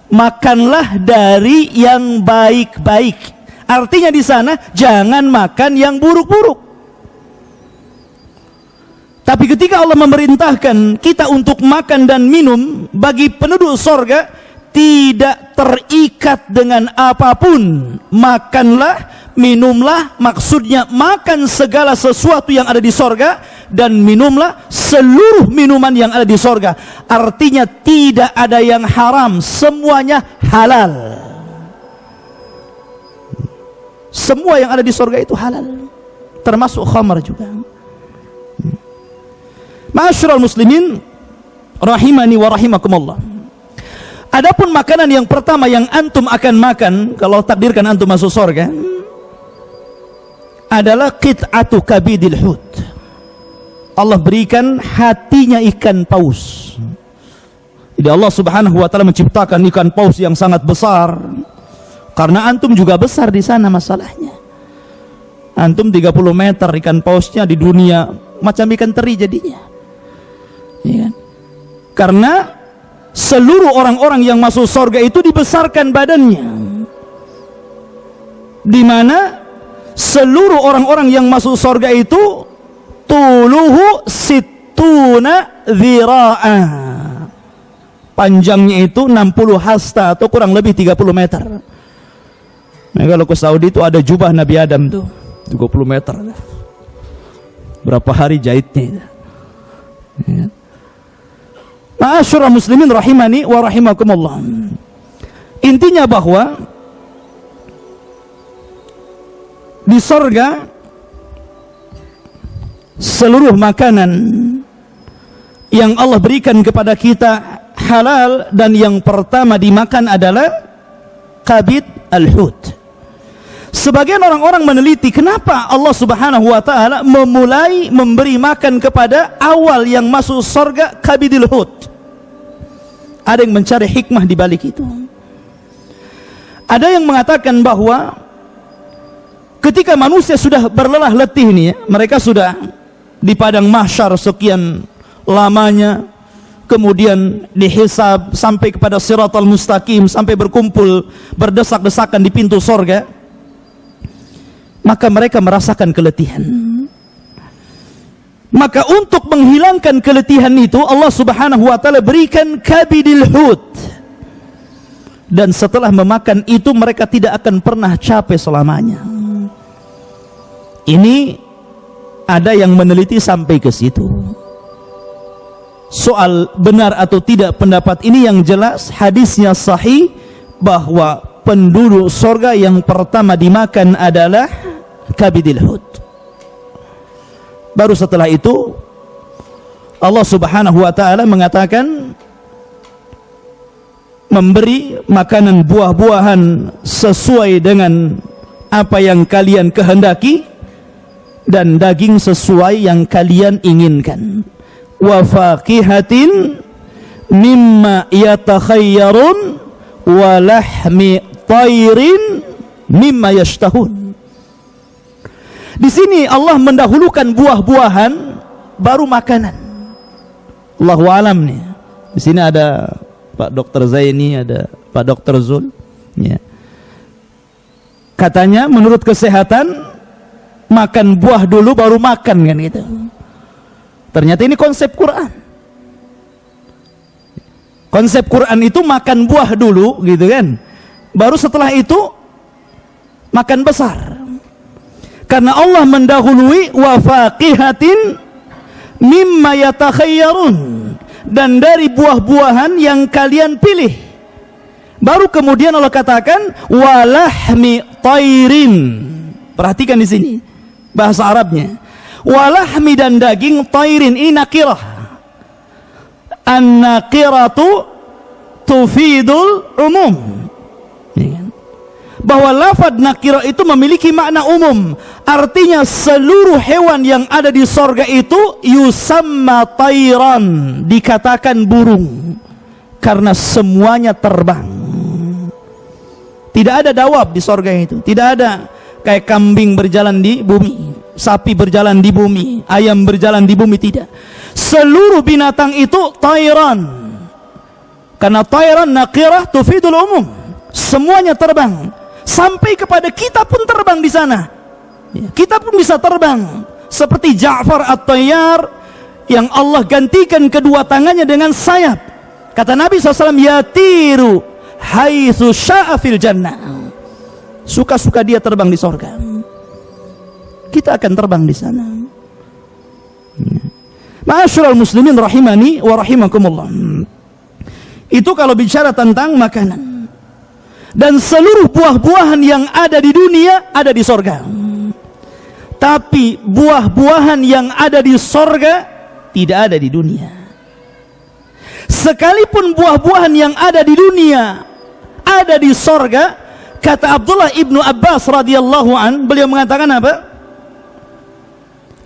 makanlah dari yang baik-baik. Artinya di sana jangan makan yang buruk-buruk. Tapi ketika Allah memerintahkan kita untuk makan dan minum bagi penduduk sorga, tidak terikat dengan apapun. Makanlah, minumlah, maksudnya makan segala sesuatu yang ada di sorga, dan minumlah seluruh minuman yang ada di sorga. Artinya tidak ada yang haram, semuanya halal. Semua yang ada di sorga itu halal, termasuk khamar juga. Ma'asyiral muslimin rahimani wa rahimakumullah. Adapun makanan yang pertama yang antum akan makan kalau takdirkan antum masuk surga adalah qit'atu kabidil hut. Allah berikan hatinya ikan paus. Jadi Allah Subhanahu wa taala menciptakan ikan paus yang sangat besar. Karena antum juga besar di sana masalahnya. Antum 30 meter, ikan pausnya di dunia macam ikan teri jadinya. Ya kan? Karena seluruh orang-orang yang masuk surga itu dibesarkan badannya, di mana seluruh orang-orang yang masuk surga itu tuluhu situna dhira'a, panjangnya itu 60 hasta atau kurang lebih 30 meter. Nah, kalau ke Saudi itu ada jubah Nabi Adam tuh 20 meter. Berapa hari jahitnya. Ya. Ma'asyiral muslimin rahimani wa rahimakumullah. Intinya bahwa di sorga seluruh makanan yang Allah berikan kepada kita halal, dan yang pertama dimakan adalah kabid al-hut. Sebagian orang-orang meneliti kenapa Allah Subhanahu wa taala memulai memberi makan kepada awal yang masuk surga kabidil hut. Ada yang mencari hikmah di balik itu. Ada yang mengatakan bahwa ketika manusia sudah berlelah letih nih ya, mereka sudah di padang mahsyar sekian lamanya, kemudian dihisab sampai kepada siratal mustaqim, sampai berkumpul berdesak-desakan di pintu surga, maka mereka merasakan keletihan. Maka untuk menghilangkan keletihan itu Allah Subhanahu wa taala berikan kabidil hut. Dan setelah memakan itu mereka tidak akan pernah capek selamanya. Ini ada yang meneliti sampai ke situ. Soal benar atau tidak pendapat ini, yang jelas hadisnya sahih bahwa penduduk surga yang pertama dimakan adalah kabidil hut. Baru setelah itu Allah Subhanahu wa taala mengatakan memberi makanan buah-buahan sesuai dengan apa yang kalian kehendaki, dan daging sesuai yang kalian inginkan. Wa faqihatin mimma yatakhayyarun wa lahmi tayrin mimma yashtahun. Di sini Allah mendahulukan buah-buahan baru makanan. Allahu alam nih. Di sini ada Pak Dr. Zaini, ada Pak Dr. Zul. Ya. Katanya menurut kesehatan makan buah dulu baru makan kan gitu. Ternyata ini konsep Quran. Konsep Quran itu makan buah dulu gitu kan. Baru setelah itu makan besar. Karena Allah mendahului wa faqihatin mimma yatakhayyarun, dan dari buah-buahan yang kalian pilih. Baru kemudian Allah katakan walahmi tairin. Perhatikan di sini bahasa Arabnya. Walahmi, dan daging, tairin ini nakirah. An-nakiratu tufidul umum. Bahwa lafad nakirah itu memiliki makna umum. Artinya seluruh hewan yang ada di sorga itu yusamma tairan, dikatakan burung, karena semuanya terbang. Tidak ada dawab di sorga itu. Tidak ada kayak kambing berjalan di bumi, sapi berjalan di bumi, ayam berjalan di bumi. Tidak. Seluruh binatang itu tairan, karena tairan nakirah tufidul umum. Semuanya terbang. Sampai kepada kita pun terbang di sana. Kita pun bisa terbang seperti Ja'far at-Tayyar yang Allah gantikan kedua tangannya dengan sayap. Kata Nabi SAW, yatiru haitsu sya'a fil jannah. Suka-suka dia terbang di sorga. Kita akan terbang di sana. Ma'asyiral muslimin rahimani wa rahimakumullah. Itu kalau bicara tentang makanan. Dan seluruh buah-buahan yang ada di dunia ada di sorga. Tapi buah-buahan yang ada di sorga tidak ada di dunia. Sekalipun buah-buahan yang ada di dunia ada di sorga, kata Abdullah ibnu Abbas radhiyallahu an, beliau mengatakan apa?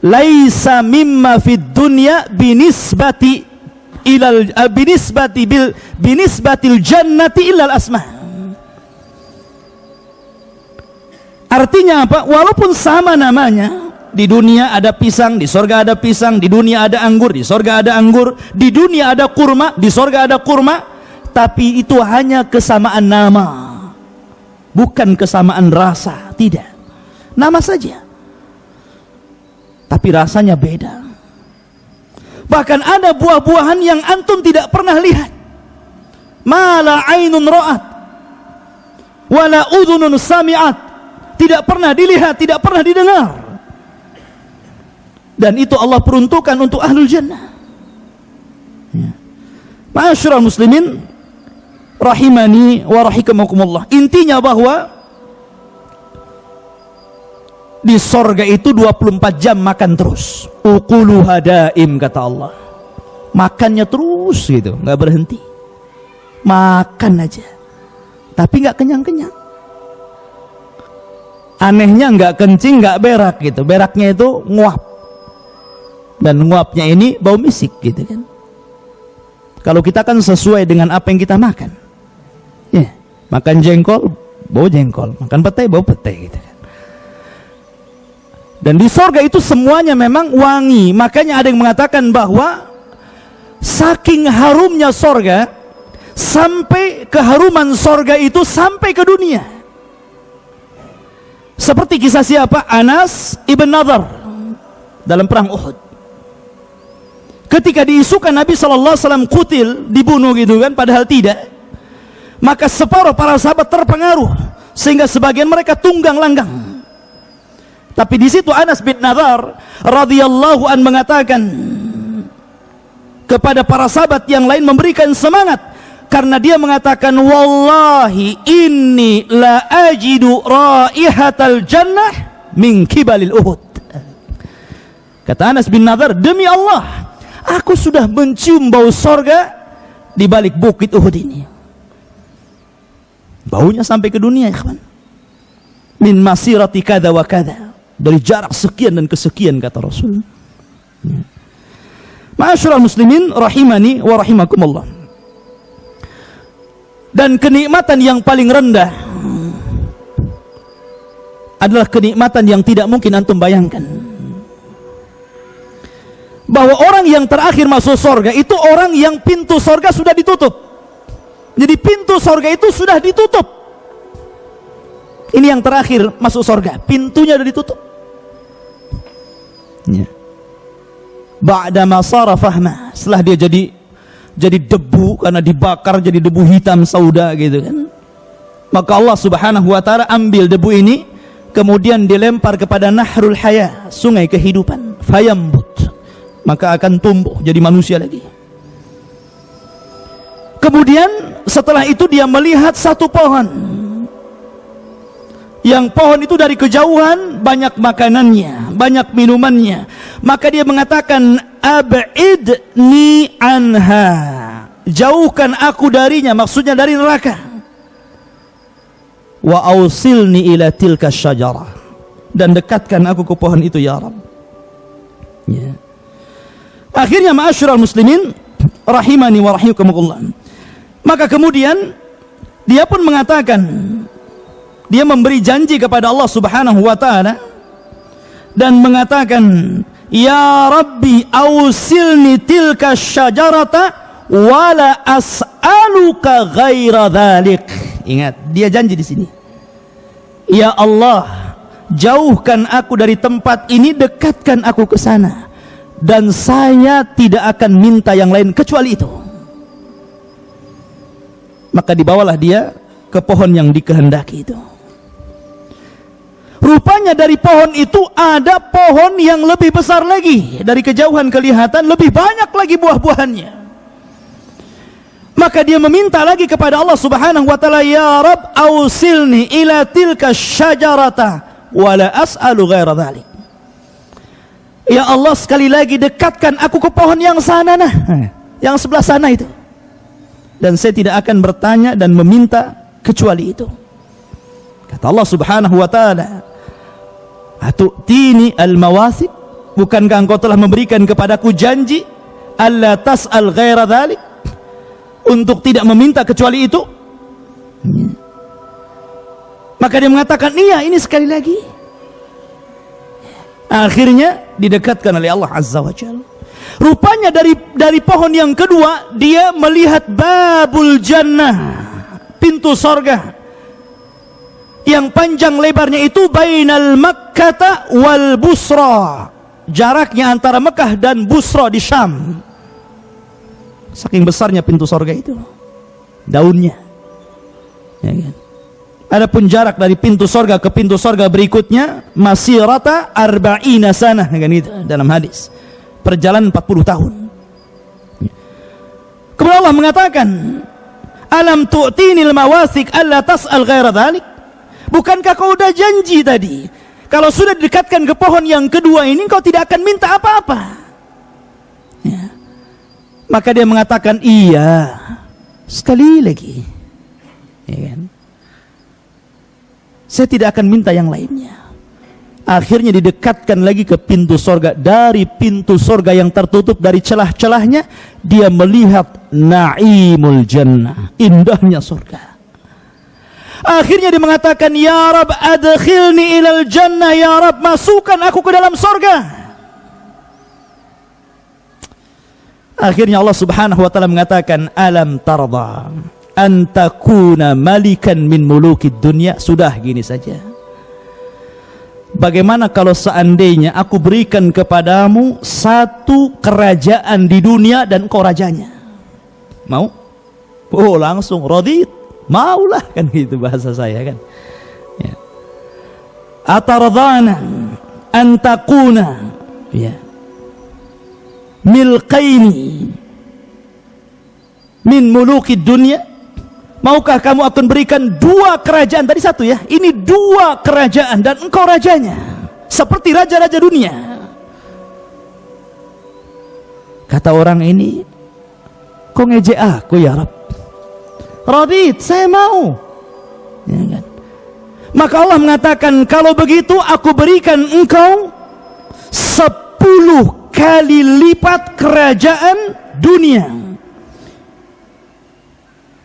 Laisa mimma fid dunya binisbati ilal binisbatil jannati illal asma. Artinya apa? Walaupun sama namanya, di dunia ada pisang, di sorga ada pisang, di dunia ada anggur, di sorga ada anggur, di dunia ada kurma, di sorga ada kurma, tapi itu hanya kesamaan nama, bukan kesamaan rasa. Tidak, nama saja, tapi rasanya beda. Bahkan ada buah-buahan yang antum tidak pernah lihat. Ma la ainun ra'at wala udhunun sami'at, tidak pernah dilihat, tidak pernah didengar. Dan itu Allah peruntukkan untuk ahlul jannah. Ma'asyiral muslimin rahimani wa rahimakumullah. Intinya bahwa di sorga itu 24 jam makan terus. Ukuluha daim, kata Allah. Makannya terus gitu, nggak berhenti. Makan aja, tapi nggak kenyang-kenyang. Anehnya nggak kencing, nggak berak gitu. Beraknya itu nguap, dan nguapnya ini bau misik gitu kan. Kalau kita kan sesuai dengan apa yang kita makan. Ya, makan jengkol, bau jengkol. Makan petai, bau petai gitu kan. Dan di sorga itu semuanya memang wangi. Makanya ada yang mengatakan bahwa saking harumnya sorga, sampai keharuman sorga itu sampai ke dunia. Seperti kisah siapa? Anas ibn Nadhr dalam perang Uhud. Ketika diisukan Nabi SAW kutil, dibunuh gitu kan, padahal tidak. Maka separuh para sahabat terpengaruh, sehingga sebagian mereka tunggang langgang. Tapi di situ Anas bin Nadhr radhiyallahu an mengatakan kepada para sahabat yang lain, memberikan semangat, karena dia mengatakan, wallahi inni la ajidu raihatal jannah min kibalil Uhud. Kata Anas bin Nadhr, demi Allah, aku sudah mencium bau sorga di balik bukit Uhud ini. Baunya sampai ke dunia, ya kawan. Min masirati kada wa kada, dari jarak sekian dan kesekian, kata Rasul. Ma'asyiral muslimin rahimani wa rahimakumullah. Dan kenikmatan yang paling rendah adalah kenikmatan yang tidak mungkin antum bayangkan. Bahwa orang yang terakhir masuk sorga itu orang yang pintu sorga sudah ditutup. Jadi pintu sorga itu sudah ditutup. Ini yang terakhir masuk sorga, pintunya sudah ditutup. Ya. Ba'da ma sara fahma, setelah dia jadi debu karena dibakar jadi debu hitam sauda gitu kan. Maka Allah Subhanahu wa taala ambil debu ini, kemudian dilempar kepada nahrul haya, sungai kehidupan, fayambut, maka akan tumbuh jadi manusia lagi. Kemudian setelah itu dia melihat satu pohon, yang pohon itu dari kejauhan banyak makanannya, banyak minumannya. Maka dia mengatakan, ab'idni anha, jauhkan aku darinya, maksudnya dari neraka. Wa ausilni ila tilka syajarah, dan dekatkan aku ke pohon itu ya Rabb. Ya. Akhirnya ma'asyiral muslimin rahimani wa rahimakumullah, maka kemudian dia pun mengatakan, dia memberi janji kepada Allah Subhanahu wa taala dan mengatakan, ya Rabbi ausilni tilka syajarata wala as'aluka ghaira dhalik. Ingat, dia janji di sini, ya Allah, jauhkan aku dari tempat ini, dekatkan aku ke sana, dan saya tidak akan minta yang lain kecuali itu. Maka dibawalah dia ke pohon yang dikehendaki itu. Rupanya dari pohon itu ada pohon yang lebih besar lagi, dari kejauhan kelihatan lebih banyak lagi buah-buahannya. Maka dia meminta lagi kepada Allah Subhanahu wa taala, ya Rabb ausilni ila tilka syajarata wala as'alu ghaira dhalik. Ya Allah, sekali lagi dekatkan aku ke pohon yang sana, nah, yang sebelah sana itu, dan saya tidak akan bertanya dan meminta kecuali itu. Kata Allah Subhanahu wa taala, atu'tini al-mawasik, bukankah engkau telah memberikan kepadaku janji alla tas'al ghaira dhalik, untuk tidak meminta kecuali itu? Maka dia mengatakan, iya, ini sekali lagi. Akhirnya didekatkan oleh Allah Azza wa Jalla. Rupanya dari pohon yang kedua dia melihat babul jannah, pintu sorga, yang panjang lebarnya itu bainal Makkah wal Busra, jaraknya antara Mekah dan Busra di Syam. Saking besarnya pintu sorga itu, daunnya, ya kan? Adapun jarak dari pintu sorga ke pintu sorga berikutnya masirata arba'ina sanah, kan itu dalam hadis. Perjalanan 40 tahun. Kemudian Allah mengatakan, alam tu'tinil mawasik alla tas'al ghaira dhalik. Bukankah kau udah janji tadi, kalau sudah didekatkan ke pohon yang kedua ini kau tidak akan minta apa-apa? Ya. Maka dia mengatakan, iya, sekali lagi, ya kan? Saya tidak akan minta yang lainnya. Akhirnya didekatkan lagi ke pintu sorga. Dari pintu sorga yang tertutup dari celah-celahnya, dia melihat na'imul jannah, indahnya sorga. Akhirnya dia mengatakan, ya Rab, adkhilni ilal jannah, ya Rab, masukkan aku ke dalam sorga. Akhirnya Allah subhanahu wa ta'ala mengatakan, alam tarda an takuna malikan min mulukid dunya. Sudah gini saja, bagaimana kalau seandainya aku berikan kepadamu satu kerajaan di dunia dan kau rajanya? Mau? Oh, langsung radit, maulah, kan gitu bahasa saya kan. Ya. Atardana an takuna, ya, milkaini min mulukid dunya. Maukah kamu akan berikan dua kerajaan? Tadi satu ya, ini dua kerajaan dan engkau rajanya, seperti raja-raja dunia. Kata orang ini, kau ngejek aku ya Rab? Radit, saya mau, ya kan? Maka Allah mengatakan, kalau begitu aku berikan engkau 10 kali lipat kerajaan dunia.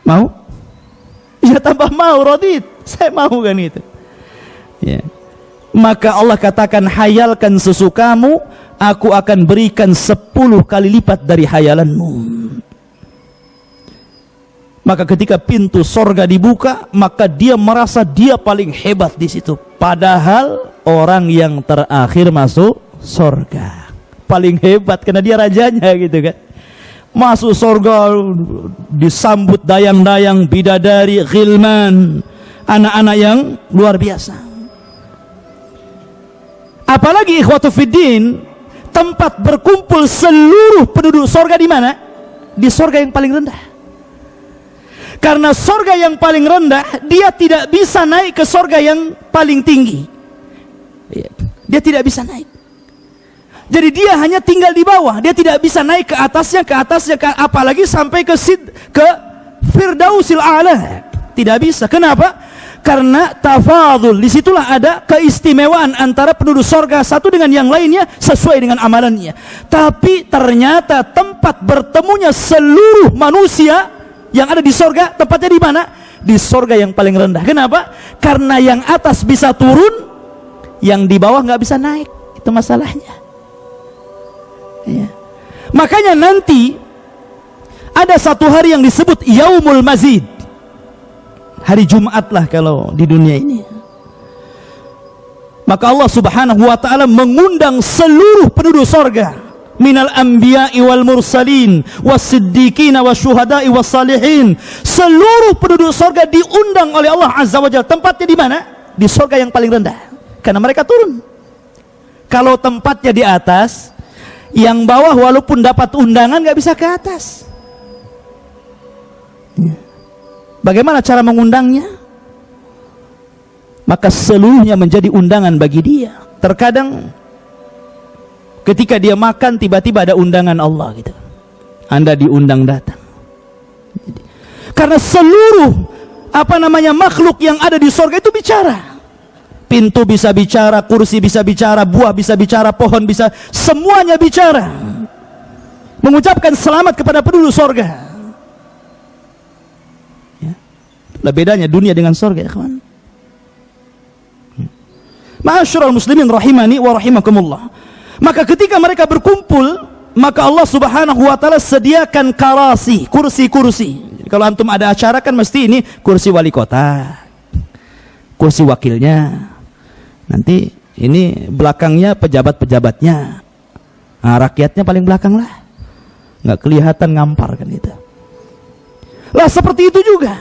Mau? Ya, tambah mau, radit, saya mau, kan itu. Ya. Maka Allah katakan, hayalkan sesukamu, aku akan berikan 10 kali lipat dari hayalanmu. Maka ketika pintu sorga dibuka, maka dia merasa dia paling hebat di situ. Padahal orang yang terakhir masuk sorga paling hebat karena dia rajanya, gitu kan. Masuk sorga disambut dayang-dayang, bidadari, ghilman, anak-anak yang luar biasa. Apalagi ikhwatu fiddin, tempat berkumpul seluruh penduduk sorga di mana? Di sorga yang paling rendah. Karena sorga yang paling rendah, dia tidak bisa naik ke sorga yang paling tinggi. Dia tidak bisa naik. Jadi dia hanya tinggal di bawah, dia tidak bisa naik ke atasnya, apalagi sampai ke Firdausil A'la. Tidak bisa. Kenapa? Karena tafadhul. Disitulah ada keistimewaan antara penduduk sorga satu dengan yang lainnya sesuai dengan amalannya. Tapi ternyata tempat bertemunya seluruh manusia yang ada di sorga, tempatnya di mana? Di sorga yang paling rendah. Kenapa? Karena yang atas bisa turun, yang di bawah nggak bisa naik. Itu masalahnya. Ya. Makanya nanti ada satu hari yang disebut Yaumul Mazid, hari Jumat lah kalau di dunia ini. Maka Allah subhanahu wa ta'ala mengundang seluruh penduduk sorga, minal anbiya'i wal mursalin wassiddiqina wasyuhada'i wassalihin. Seluruh penduduk sorga diundang oleh Allah azza wa jalla. Tempatnya di mana? Di sorga yang paling rendah, karena mereka turun. Kalau tempatnya di atas, yang bawah walaupun dapat undangan nggak bisa ke atas. Bagaimana cara mengundangnya? Maka seluruhnya menjadi undangan bagi dia. Terkadang ketika dia makan, tiba-tiba ada undangan Allah gitu. Anda diundang datang. Karena seluruh makhluk yang ada di surga itu bicara. Pintu bisa bicara, kursi bisa bicara, buah bisa bicara, pohon bisa, semuanya bicara, mengucapkan selamat kepada penduduk sorga. Ya. Itulah bedanya dunia dengan sorga, ya kawan. Ma'asyiral muslimin rahimani wa rahimakumullah. Maka ketika mereka berkumpul, maka Allah subhanahu wa ta'ala sediakan karasi, kursi-kursi. Kalau antum ada acara kan mesti ini kursi wali kota, kursi wakilnya. Nanti ini belakangnya pejabat-pejabatnya. Nah, rakyatnya paling belakang lah, nggak kelihatan, ngampar kan itu. Lah seperti itu juga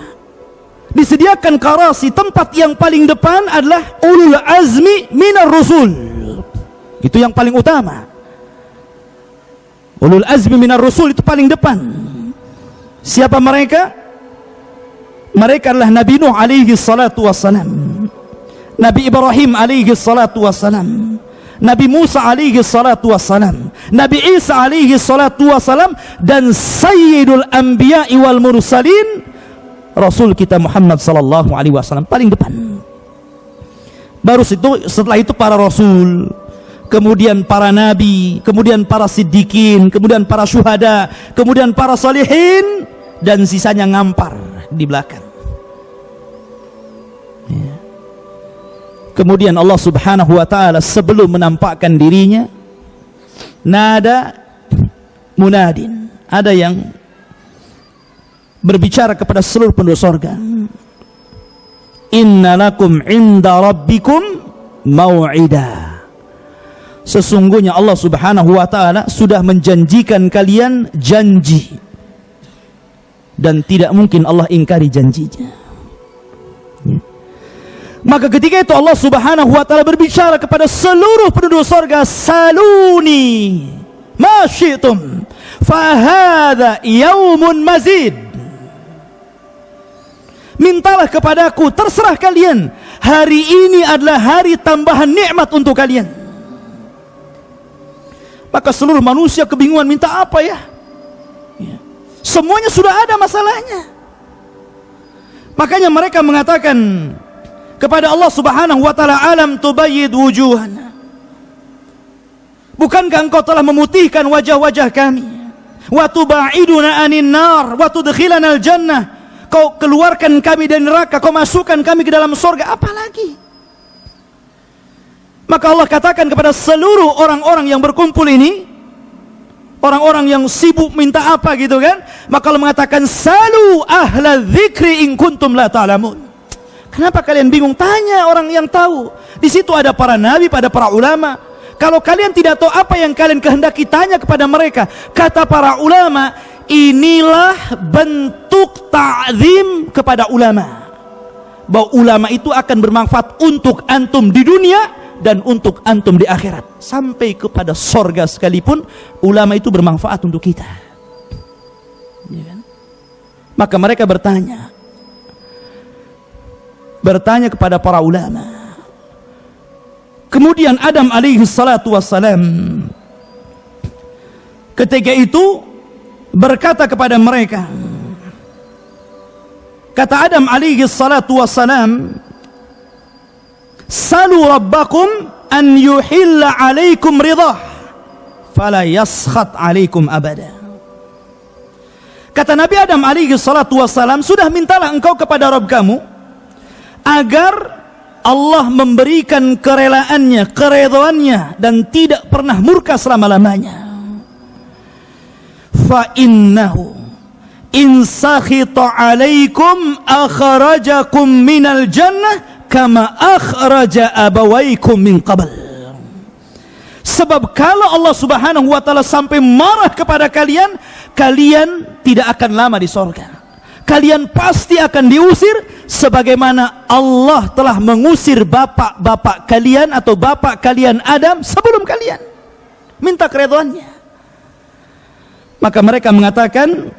disediakan karasi, tempat yang paling depan adalah ulul azmi minar rusul. Itu yang paling utama. Ulul azmi minar rusul itu paling depan. Siapa mereka? Mereka adalah Nabi Nuh alaihi salatu wassalam, Nabi Ibrahim alaihi salatu wassalam, Nabi Musa alaihi salatu wassalam, Nabi Isa alaihi salatu wassalam, dan Sayyidul Anbiya'i wal Mursalin, Rasul kita Muhammad sallallahu alaihi wasallam paling depan. Baru setelah itu para rasul, kemudian para nabi, kemudian para siddiqin, kemudian para syuhada, kemudian para salihin, dan sisanya ngampar di belakang. Ya. Kemudian Allah subhanahu wa ta'ala sebelum menampakkan dirinya, nada munadin, ada yang berbicara kepada seluruh penduduk surga. Inna lakum inda rabbikum mau'ida. Sesungguhnya Allah subhanahu wa ta'ala sudah menjanjikan kalian janji, dan tidak mungkin Allah ingkari janjinya. Ya. Maka ketika itu Allah subhanahu wa ta'ala berbicara kepada seluruh penduduk surga, saluni ma syi'tum fahadha yaumun mazid. Mintalah kepadaku, terserah kalian, hari ini adalah hari tambahan nikmat untuk kalian. Maka seluruh manusia kebingungan, minta apa ya? Semuanya sudah ada masalahnya. Makanya mereka mengatakan kepada Allah subhanahu wa ta'ala, alam tubayyid wujuhana, bukankah engkau telah memutihkan wajah-wajah kami, wa tubaiduna anin nar wa tudkhilana al jannah, kau keluarkan kami dari neraka, kau masukkan kami ke dalam surga, apa lagi? Maka Allah katakan kepada seluruh orang-orang yang berkumpul ini, orang-orang yang sibuk minta apa gitu kan, maka Allah mengatakan, salu ahla dzikri in kuntum la ta'lamun. Kenapa kalian bingung? Tanya orang yang tahu. Di situ ada para nabi, ada para ulama. Kalau kalian tidak tahu apa yang kalian kehendaki, tanya kepada mereka. Kata para ulama, inilah bentuk ta'zim kepada ulama, bahwa ulama itu akan bermanfaat untuk antum di dunia dan untuk antum di akhirat. Sampai kepada sorga sekalipun ulama itu bermanfaat untuk kita, ya kan? Maka mereka bertanya kepada para ulama. Kemudian Adam alaihi salatu wassalam ketika itu berkata kepada mereka, kata Adam alaihi salatu wassalam, salu rabbakum an yuhilla alaikum ridah fala yaskhat alaikum abada. Kata Nabi Adam alaihi salatu wassalam, sudah mintalah engkau kepada Rabb kamu agar Allah memberikan kerelaannya, keredoannya, dan tidak pernah murka selama-lamanya. Fa innahu in sakhita alaikum akhrajakum minal jannah kama akhraja abawaikum min qabl. Sebab kalau Allah subhanahu wa ta'ala sampai marah kepada kalian, kalian tidak akan lama di surga. Kalian pasti akan diusir sebagaimana Allah telah mengusir bapak-bapak kalian atau bapak kalian Adam sebelum kalian. Minta keridhaannya. Maka mereka mengatakan,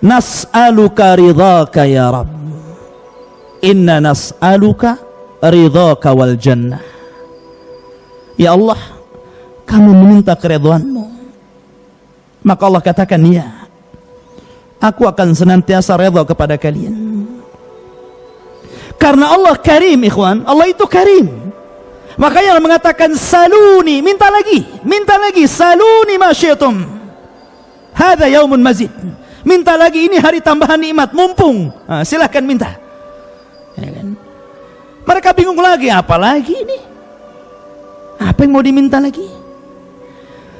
nas'aluka ridhaka ya Rabb, inna nas'aluka ridhaka wal jannah. Ya Allah, kami meminta keridhaanmu. Maka Allah katakan, ya, aku akan senantiasa redha kepada kalian. Karena Allah karim, ikhwan. Allah itu karim. Makanya Allah mengatakan, saluni, minta lagi, saluni ma syi'tum hadza yaumun mazid. Minta lagi, ini hari tambahan nikmat, mumpung. Silahkan minta. Ya kan? Mereka bingung lagi, apa lagi ini? Apa yang mau diminta lagi?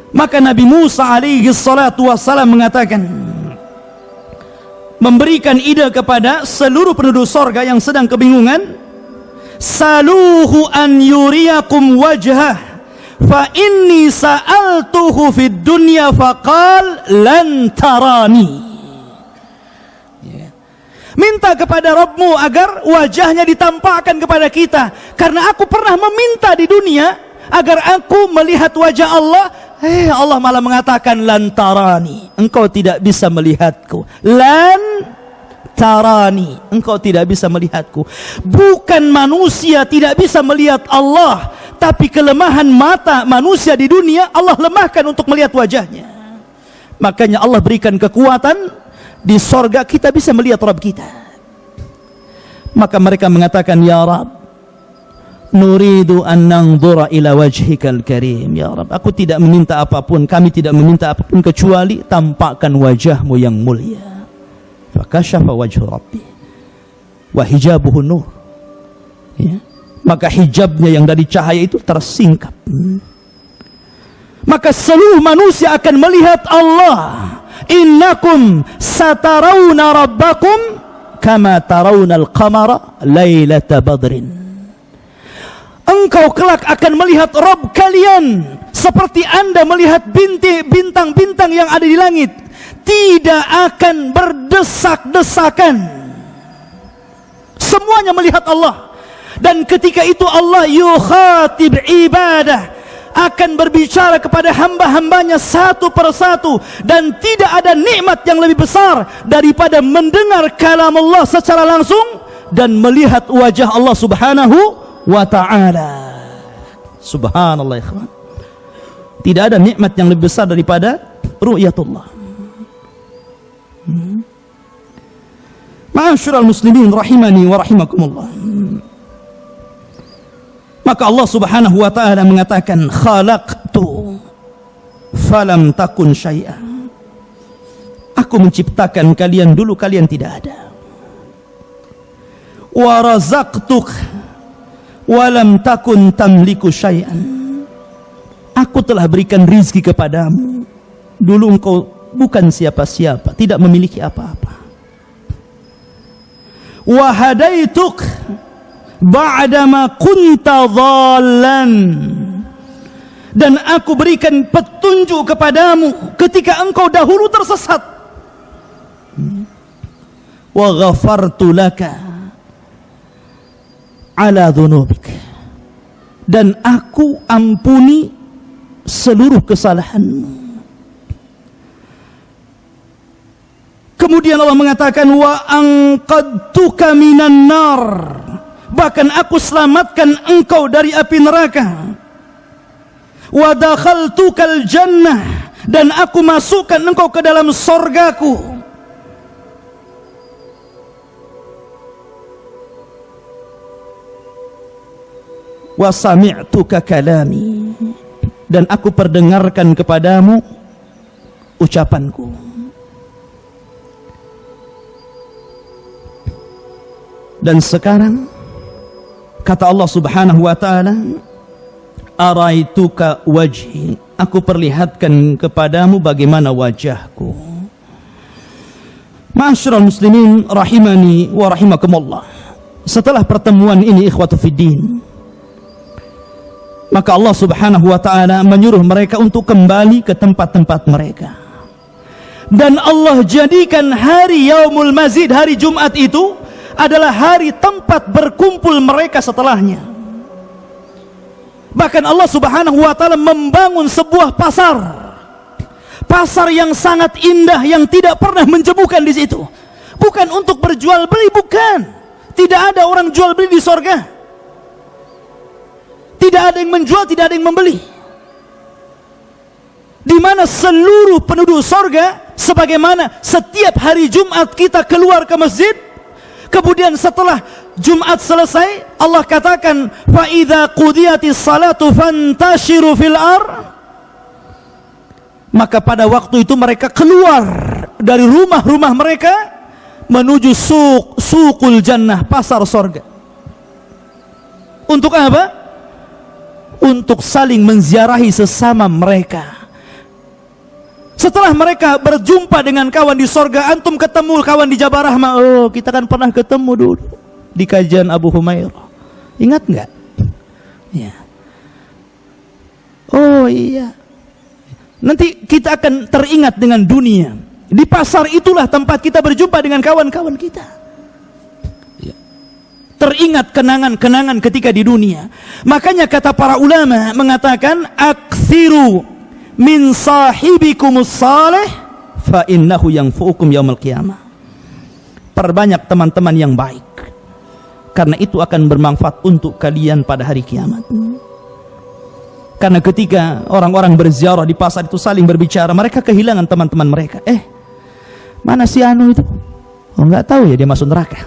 Maka Nabi Musa alaihi salatu wassalam mengatakan, memberikan ide kepada seluruh penduduk sorga yang sedang kebingungan, saluhu an yuriyakum wajhah fa inni sa'altuhu fid dunya faqal lan tarani. Minta kepada Rabbmu agar wajahnya ditampakkan kepada kita. Karena aku pernah meminta di dunia agar aku melihat wajah Allah. Allah malah mengatakan lan tarani, engkau tidak bisa melihatku. Lan tarani, engkau tidak bisa melihatku. Bukan manusia tidak bisa melihat Allah, tapi kelemahan mata manusia di dunia Allah lemahkan untuk melihat wajahnya. Makanya Allah berikan kekuatan, di sorga kita bisa melihat Rabb kita. Maka mereka mengatakan, ya Rabb, nuridu an nanzura ila wajhikal karim. Ya Rabb, aku tidak meminta apapun, kami tidak meminta apapun kecuali tampakkan wajahmu yang mulia. Fakashafa wajhu Rabbi wa hijabuhu nur. Ya. Maka hijabnya yang dari cahaya itu tersingkap. Maka seluruh manusia akan melihat Allah. Innakum satarawna rabbakum kama tarawna al-qamara laylata badrin. Engkau kelak akan melihat Rabb kalian seperti anda melihat bintang-bintang yang ada di langit. Tidak akan berdesak-desakan. Semuanya melihat Allah. Dan ketika itu Allah yukhatib ibadah, akan berbicara kepada hamba-hambanya satu persatu. Dan tidak ada nikmat yang lebih besar daripada mendengar kalam Allah secara langsung dan melihat wajah Allah subhanahu wa ta'ala. Subhanallah ikhwan. Tidak ada nikmat yang lebih besar daripada ru'yatullah. Ma'asyiral muslimin rahimani wa rahimakumullah. Maka Allah subhanahu wa ta'ala mengatakan, khalaqtu falam takun syai'a. Aku menciptakan kalian dulu kalian tidak ada. Wa razaqtuk walam takun tamliku syai'an. Aku telah berikan rizki kepadamu dulu engkau bukan siapa-siapa, tidak memiliki apa-apa. Wa hadaituk ba'dama kunta dhallan. Dan aku berikan petunjuk kepadamu ketika engkau dahulu tersesat. Wa ghafartu laka ala dhunubik. Dan aku ampuni seluruh kesalahanmu. Kemudian Allah mengatakan, wa anqadtuka minan nar. Bahkan aku selamatkan engkau dari api neraka. Wa dakhaltukal jannah. Dan aku masukkan engkau ke dalam sorgaku. Wa sami'tuka kalami. Dan aku perdengarkan kepadamu ucapanku. Dan sekarang kata Allah subhanahu wa ta'ala, araituka wajhi, aku perlihatkan kepadamu bagaimana wajahku. Ma'asyiral muslimin rahimani wa rahimakumullah. Setelah pertemuan ini ikhwatu fiddin, maka Allah subhanahu wa ta'ala menyuruh mereka untuk kembali ke tempat-tempat mereka. Dan Allah jadikan hari Yaumul Mazid, hari Jumat itu adalah hari tempat berkumpul mereka setelahnya. Bahkan Allah subhanahu wa ta'ala membangun sebuah pasar. Pasar yang sangat indah, yang tidak pernah menjemukan di situ. Bukan untuk berjual beli, bukan. Tidak ada orang jual beli di sorga. Tidak ada yang menjual, tidak ada yang membeli. Di mana seluruh penduduk sorga, sebagaimana setiap hari Jumat kita keluar ke masjid, kemudian setelah Jumat selesai, Allah katakan, fa idza qudiyatis salatu fantashiru fil ar. Maka pada waktu itu mereka keluar dari rumah-rumah mereka menuju suqul jannah, pasar sorga. Untuk apa? Untuk saling menziarahi sesama mereka. Setelah mereka berjumpa dengan kawan di sorga, antum ketemu kawan di Jabal Rahmah. Oh, kita kan pernah ketemu dulu di kajian Abu Humairah. Ingat nggak? Ya. Oh iya. Nanti kita akan teringat dengan dunia. Di pasar itulah tempat kita berjumpa dengan kawan-kawan kita. teringat kenangan-kenangan ketika di dunia. Makanya kata para ulama mengatakan, aktsiru min sahibikumus salih fa innahu yanfu'ukum yaumil qiyamah. Perbanyak teman-teman yang baik, karena itu akan bermanfaat untuk kalian pada hari kiamat. Karena ketika orang-orang berziarah di pasar itu saling berbicara, mereka kehilangan teman-teman mereka. Mana si Anu itu? Oh, nggak tahu ya, dia masuk neraka.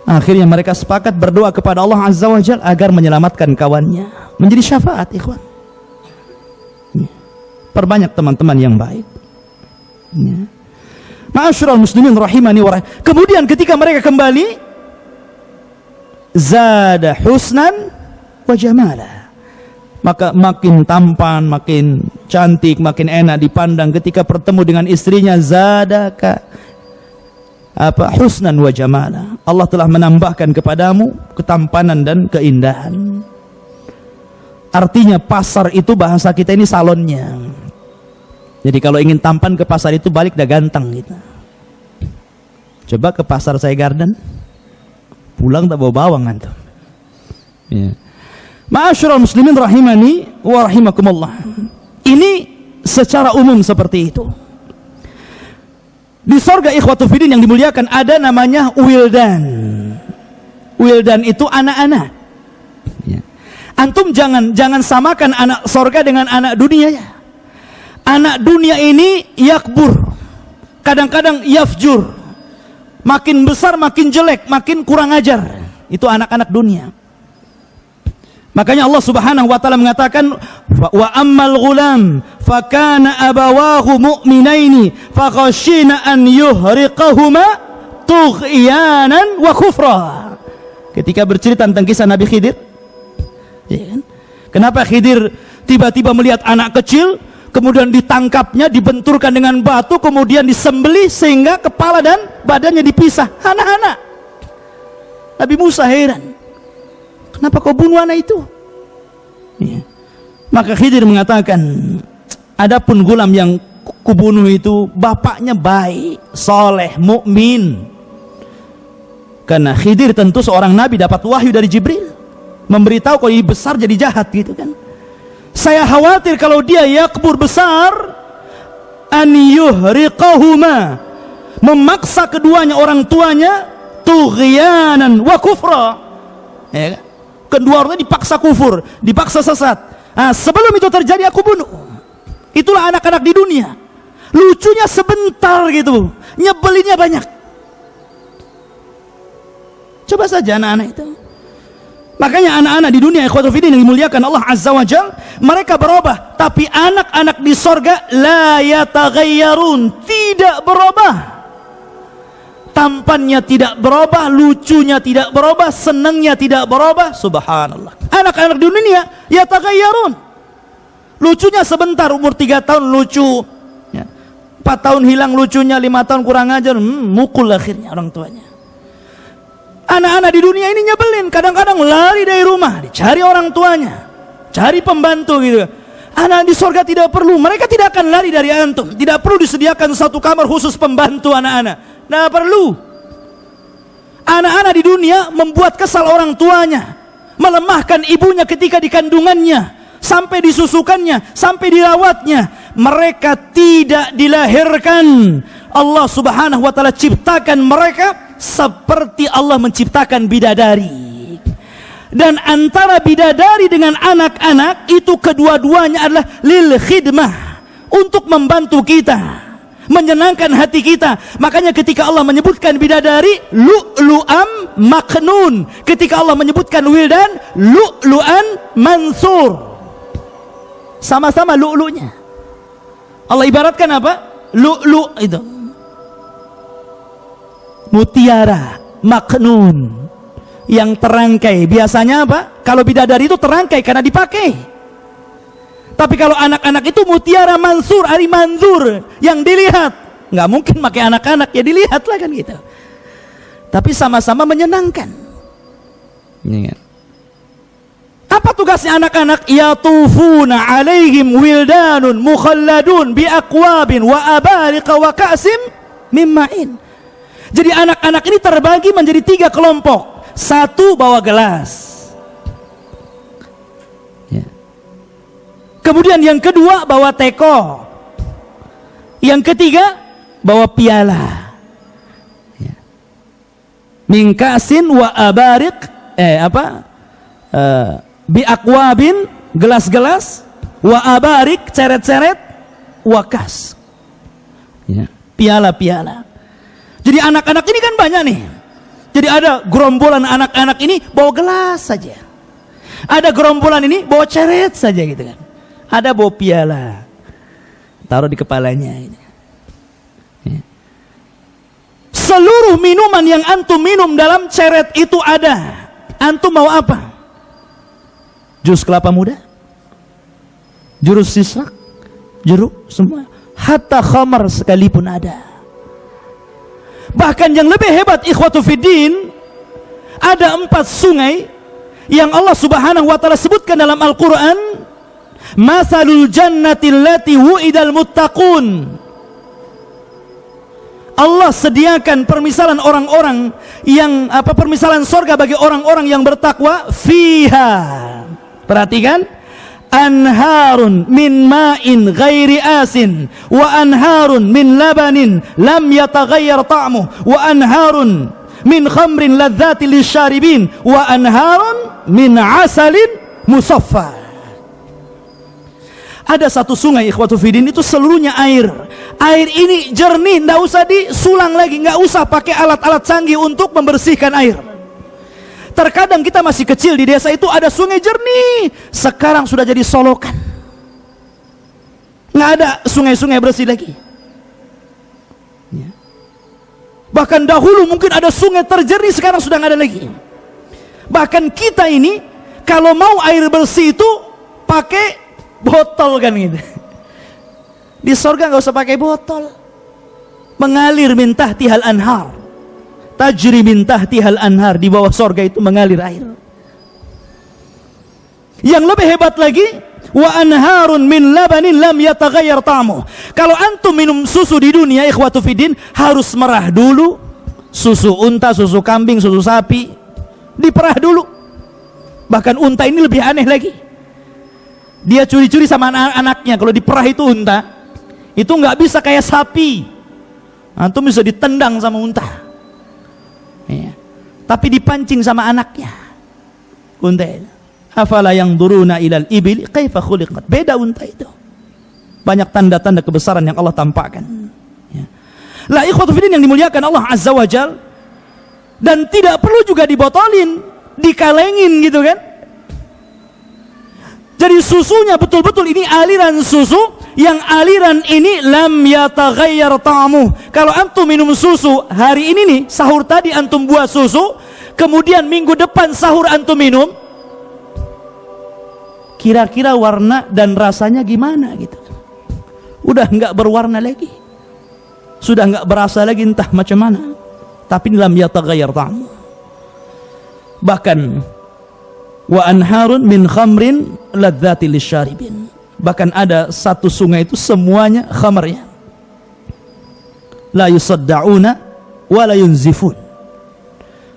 Akhirnya mereka sepakat berdoa kepada Allah Azza wa Jalla agar menyelamatkan kawannya, menjadi syafaat, ikhwan. Perbanyak teman-teman yang baik. Ma'asyiral muslimin rahimani wa rahimah. Kemudian ketika mereka kembali, zada husnan wa jamala, maka makin tampan, makin cantik, makin enak dipandang ketika bertemu dengan istrinya. Zadaka husnan wa jamala, Allah telah menambahkan kepadamu ketampanan dan keindahan. Artinya pasar itu bahasa kita ini salonnya. Jadi kalau ingin tampan ke pasar itu balik dah ganteng gitu. Coba ke pasar saya Garden, pulang tak bawa bawang antum. Ya. Ma'asyiral muslimin rahimani wa rahimakumullah. Ini secara umum seperti itu. Di surga ikhwatu fiddin yang dimuliakan ada namanya wildan. Wildan itu anak-anak. Ya. Antum jangan samakan anak surga dengan anak dunia ya. Anak dunia ini yakbur, kadang-kadang yafjur, makin besar makin jelek, makin kurang ajar. Itu anak-anak dunia. Makanya Allah Subhanahu wa taala mengatakan, wa ammal ghulam fakana abawahu mu'minaini fakhashina an yuhriqahuma tughyanan wa kufra. Ketika bercerita tentang kisah Nabi Khidir, ya kan? Kenapa Khidir tiba-tiba melihat anak kecil, kemudian ditangkapnya, dibenturkan dengan batu, kemudian disembelih sehingga kepala dan badannya dipisah. Anak-anak. Nabi Musa heran, kenapa kau bunuh anak itu? Ya. Maka Khidir mengatakan, adapun gulam yang kubunuh itu bapaknya baik, soleh, mukmin. Karena Khidir tentu seorang nabi, dapat wahyu dari Jibril, memberitahu kalau ini besar jadi jahat gitu kan. Saya khawatir kalau dia yakbur besar, an yuhriqahuma, memaksa keduanya orang tuanya, tughyanan wa kufra. Ya kan? Kedua orangnya dipaksa kufur, dipaksa sesat. Nah, sebelum itu terjadi aku bunuh. Itulah anak-anak di dunia. Lucunya sebentar gitu, nyebelinnya banyak. Coba saja anak-anak itu. Makanya anak-anak di dunia ikhwatul fiddin yang dimuliakan Allah Azza wa Jalla, mereka berubah, tapi anak-anak di sorga la yataghayyarun, tidak berubah. Tampannya tidak berubah, lucunya tidak berubah, senangnya tidak berubah. Subhanallah. Anak-anak di dunia yataghayyarun. Lucunya sebentar, umur 3 tahun lucu, 4 tahun hilang lucunya, 5 tahun kurang ajar, mukul akhirnya orang tuanya. Anak-anak di dunia ini nyebelin, kadang-kadang lari dari rumah, dicari orang tuanya, cari pembantu gitu. Anak di surga tidak perlu, mereka tidak akan lari dari antum. Tidak perlu disediakan satu kamar khusus pembantu anak-anak. Tidak perlu. Anak-anak di dunia membuat kesal orang tuanya, melemahkan ibunya ketika di kandungannya, sampai disusukannya, sampai dirawatnya. Mereka tidak dilahirkan. Allah Subhanahu wa taala ciptakan mereka seperti Allah menciptakan bidadari. Dan antara bidadari dengan anak-anak itu kedua-duanya adalah lil khidmah, untuk membantu kita, menyenangkan hati kita. Makanya ketika Allah menyebutkan bidadari, lu'lu'am maknun. Ketika Allah menyebutkan wildan, lu'lu'an mansur. Sama-sama lu'lu'nya. Allah ibaratkan apa? Lu'lu' itu mutiara maknun, yang terangkai. Biasanya apa? Kalau bidadari itu terangkai karena dipakai. Tapi kalau anak-anak itu mutiara mansur, ari manzur, yang dilihat. Nggak mungkin pakai anak-anak, ya dilihat lah kan gitu. Tapi sama-sama menyenangkan. Apa tugasnya anak-anak? Yatufuna alaihim wildanun mukhalladun bi aqwabin wa abariqa wa ka'sim min ma'in. Jadi anak-anak ini terbagi menjadi 3 kelompok. 1 bawa gelas. Ya. Kemudian yang kedua bawa teko. Yang ketiga bawa piala. Ya. Min ka'sin wa abarik bi akwabin, gelas-gelas, wa abarik, ceret-ceret, wakas. Ya. Piala-piala. Jadi anak-anak ini kan banyak nih. Jadi ada gerombolan anak-anak ini bawa gelas saja. Ada gerombolan ini bawa ceret saja gitu kan. Ada bawa piala. Taruh di kepalanya ini. Ya. Seluruh minuman yang antum minum dalam ceret itu ada. Antum mau apa? Jus kelapa muda? Jurus sisrak? Jeruk? Semua. Hatta khamar sekalipun ada. Bahkan yang lebih hebat ikhwatu fiddin, ada 4 sungai yang Allah subhanahu wa ta'ala sebutkan dalam Al-Quran. Mathalul jannati allati wu'idal muttaqun. Allah sediakan permisalan orang-orang yang permisalan sorga bagi orang-orang yang bertakwa. Fiha, perhatikan, anharun min ma'in ghairi asin wa anharun min labanin lam yataghayyar ta'muh wa anharun min khamrin ladzati lisyaribin wa anharun min asalin musaffa. Ada 1 sungai ikhwatu fiddin, itu seluruhnya air. Air ini jernih, enggak usah disulang lagi, enggak usah pakai alat-alat canggih untuk membersihkan air. Terkadang kita masih kecil di desa itu ada sungai jernih, sekarang sudah jadi solokan. Nggak ada sungai-sungai bersih lagi. Ya. Bahkan dahulu mungkin ada sungai terjernih, sekarang sudah nggak ada lagi. Bahkan kita ini kalau mau air bersih itu pakai botol kan gitu. Di sorga nggak usah pakai botol, mengalir min tahtihal anhar. Tajri min tahtihal anhar, di bawah sorga itu mengalir air. Yang lebih hebat lagi, wa anharun min labanin lam yataghayyar ta'muh. Kalau antum minum susu di dunia ikhwatu fiddin, harus merah dulu. Susu unta, susu kambing, susu sapi, diperah dulu. Bahkan unta ini lebih aneh lagi. Dia curi-curi sama anak-anaknya. Kalau diperah itu unta, itu nggak bisa kayak sapi. Antum bisa ditendang sama unta. Ya. Tapi dipancing sama anaknya. Unta itu. Afala yanzuruna ilal ibil kaifa khuliqat. Beda unta itu. Banyak tanda-tanda kebesaran yang Allah tampakkan. Ya. Lah ikhwatu fiddin yang dimuliakan Allah Azza wa Jal, dan tidak perlu juga dibotolin, dikalengin gitu kan. Jadi susunya betul-betul ini aliran susu, yang aliran ini lam yataghayyar ta'muh. Kalau antum minum susu hari ini nih, sahur tadi antum buat susu, kemudian minggu depan sahur antum minum, kira-kira warna dan rasanya gimana gitu. Udah enggak berwarna lagi, sudah enggak berasa lagi, entah macam mana. Tapi lam yataghayyar ta'muh. Bahkan wa anharun min khamrin ladzati lisyaribin. Bahkan ada 1 sungai itu semuanya khamarnya. La yusaddauna wa la yunzifun.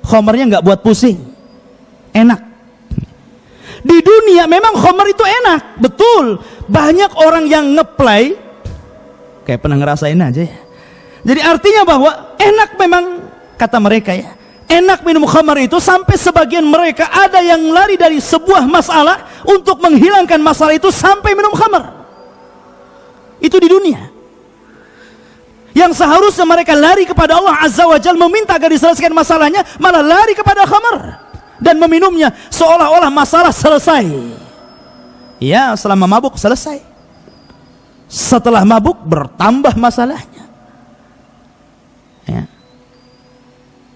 Khamarnya enggak buat pusing, enak. Di dunia memang khamar itu enak, betul. Banyak orang yang ngeplay, kayak pernah ngerasain aja ya. Jadi artinya bahwa enak memang, kata mereka ya, enak minum khamar itu, sampai sebagian mereka ada yang lari dari sebuah masalah untuk menghilangkan masalah itu sampai minum khamar. Itu di dunia. Yang seharusnya mereka lari kepada Allah Azza wa Jalla meminta agar diselesaikan masalahnya, malah lari kepada khamar dan meminumnya seolah-olah masalah selesai. Ya, selama mabuk selesai. Setelah mabuk bertambah masalahnya. Ya.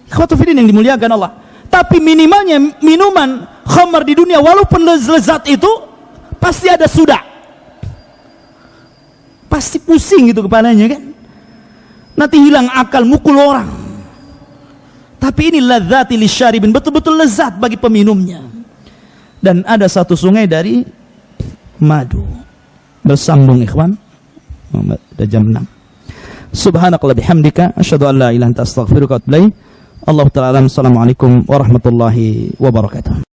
Ikhwatu fiddin yang dimuliakan Allah. Tapi minimalnya minuman khamar di dunia, walaupun lezat itu, pasti ada sudah. Pasti pusing gitu kepalanya kan. Nanti hilang akal, mukul orang. Tapi ini ladzati lisyaribin, betul-betul lezat bagi peminumnya. Dan ada 1 sungai dari madu. Bersambung ikhwan. Udah jam 6. Subhanakallah bihamdika asyhadu an la ilaha illa anta astaghfiruka wa atubu ilaik. Allahu ta'ala alam. Assalamualaikum warahmatullahi wabarakatuh.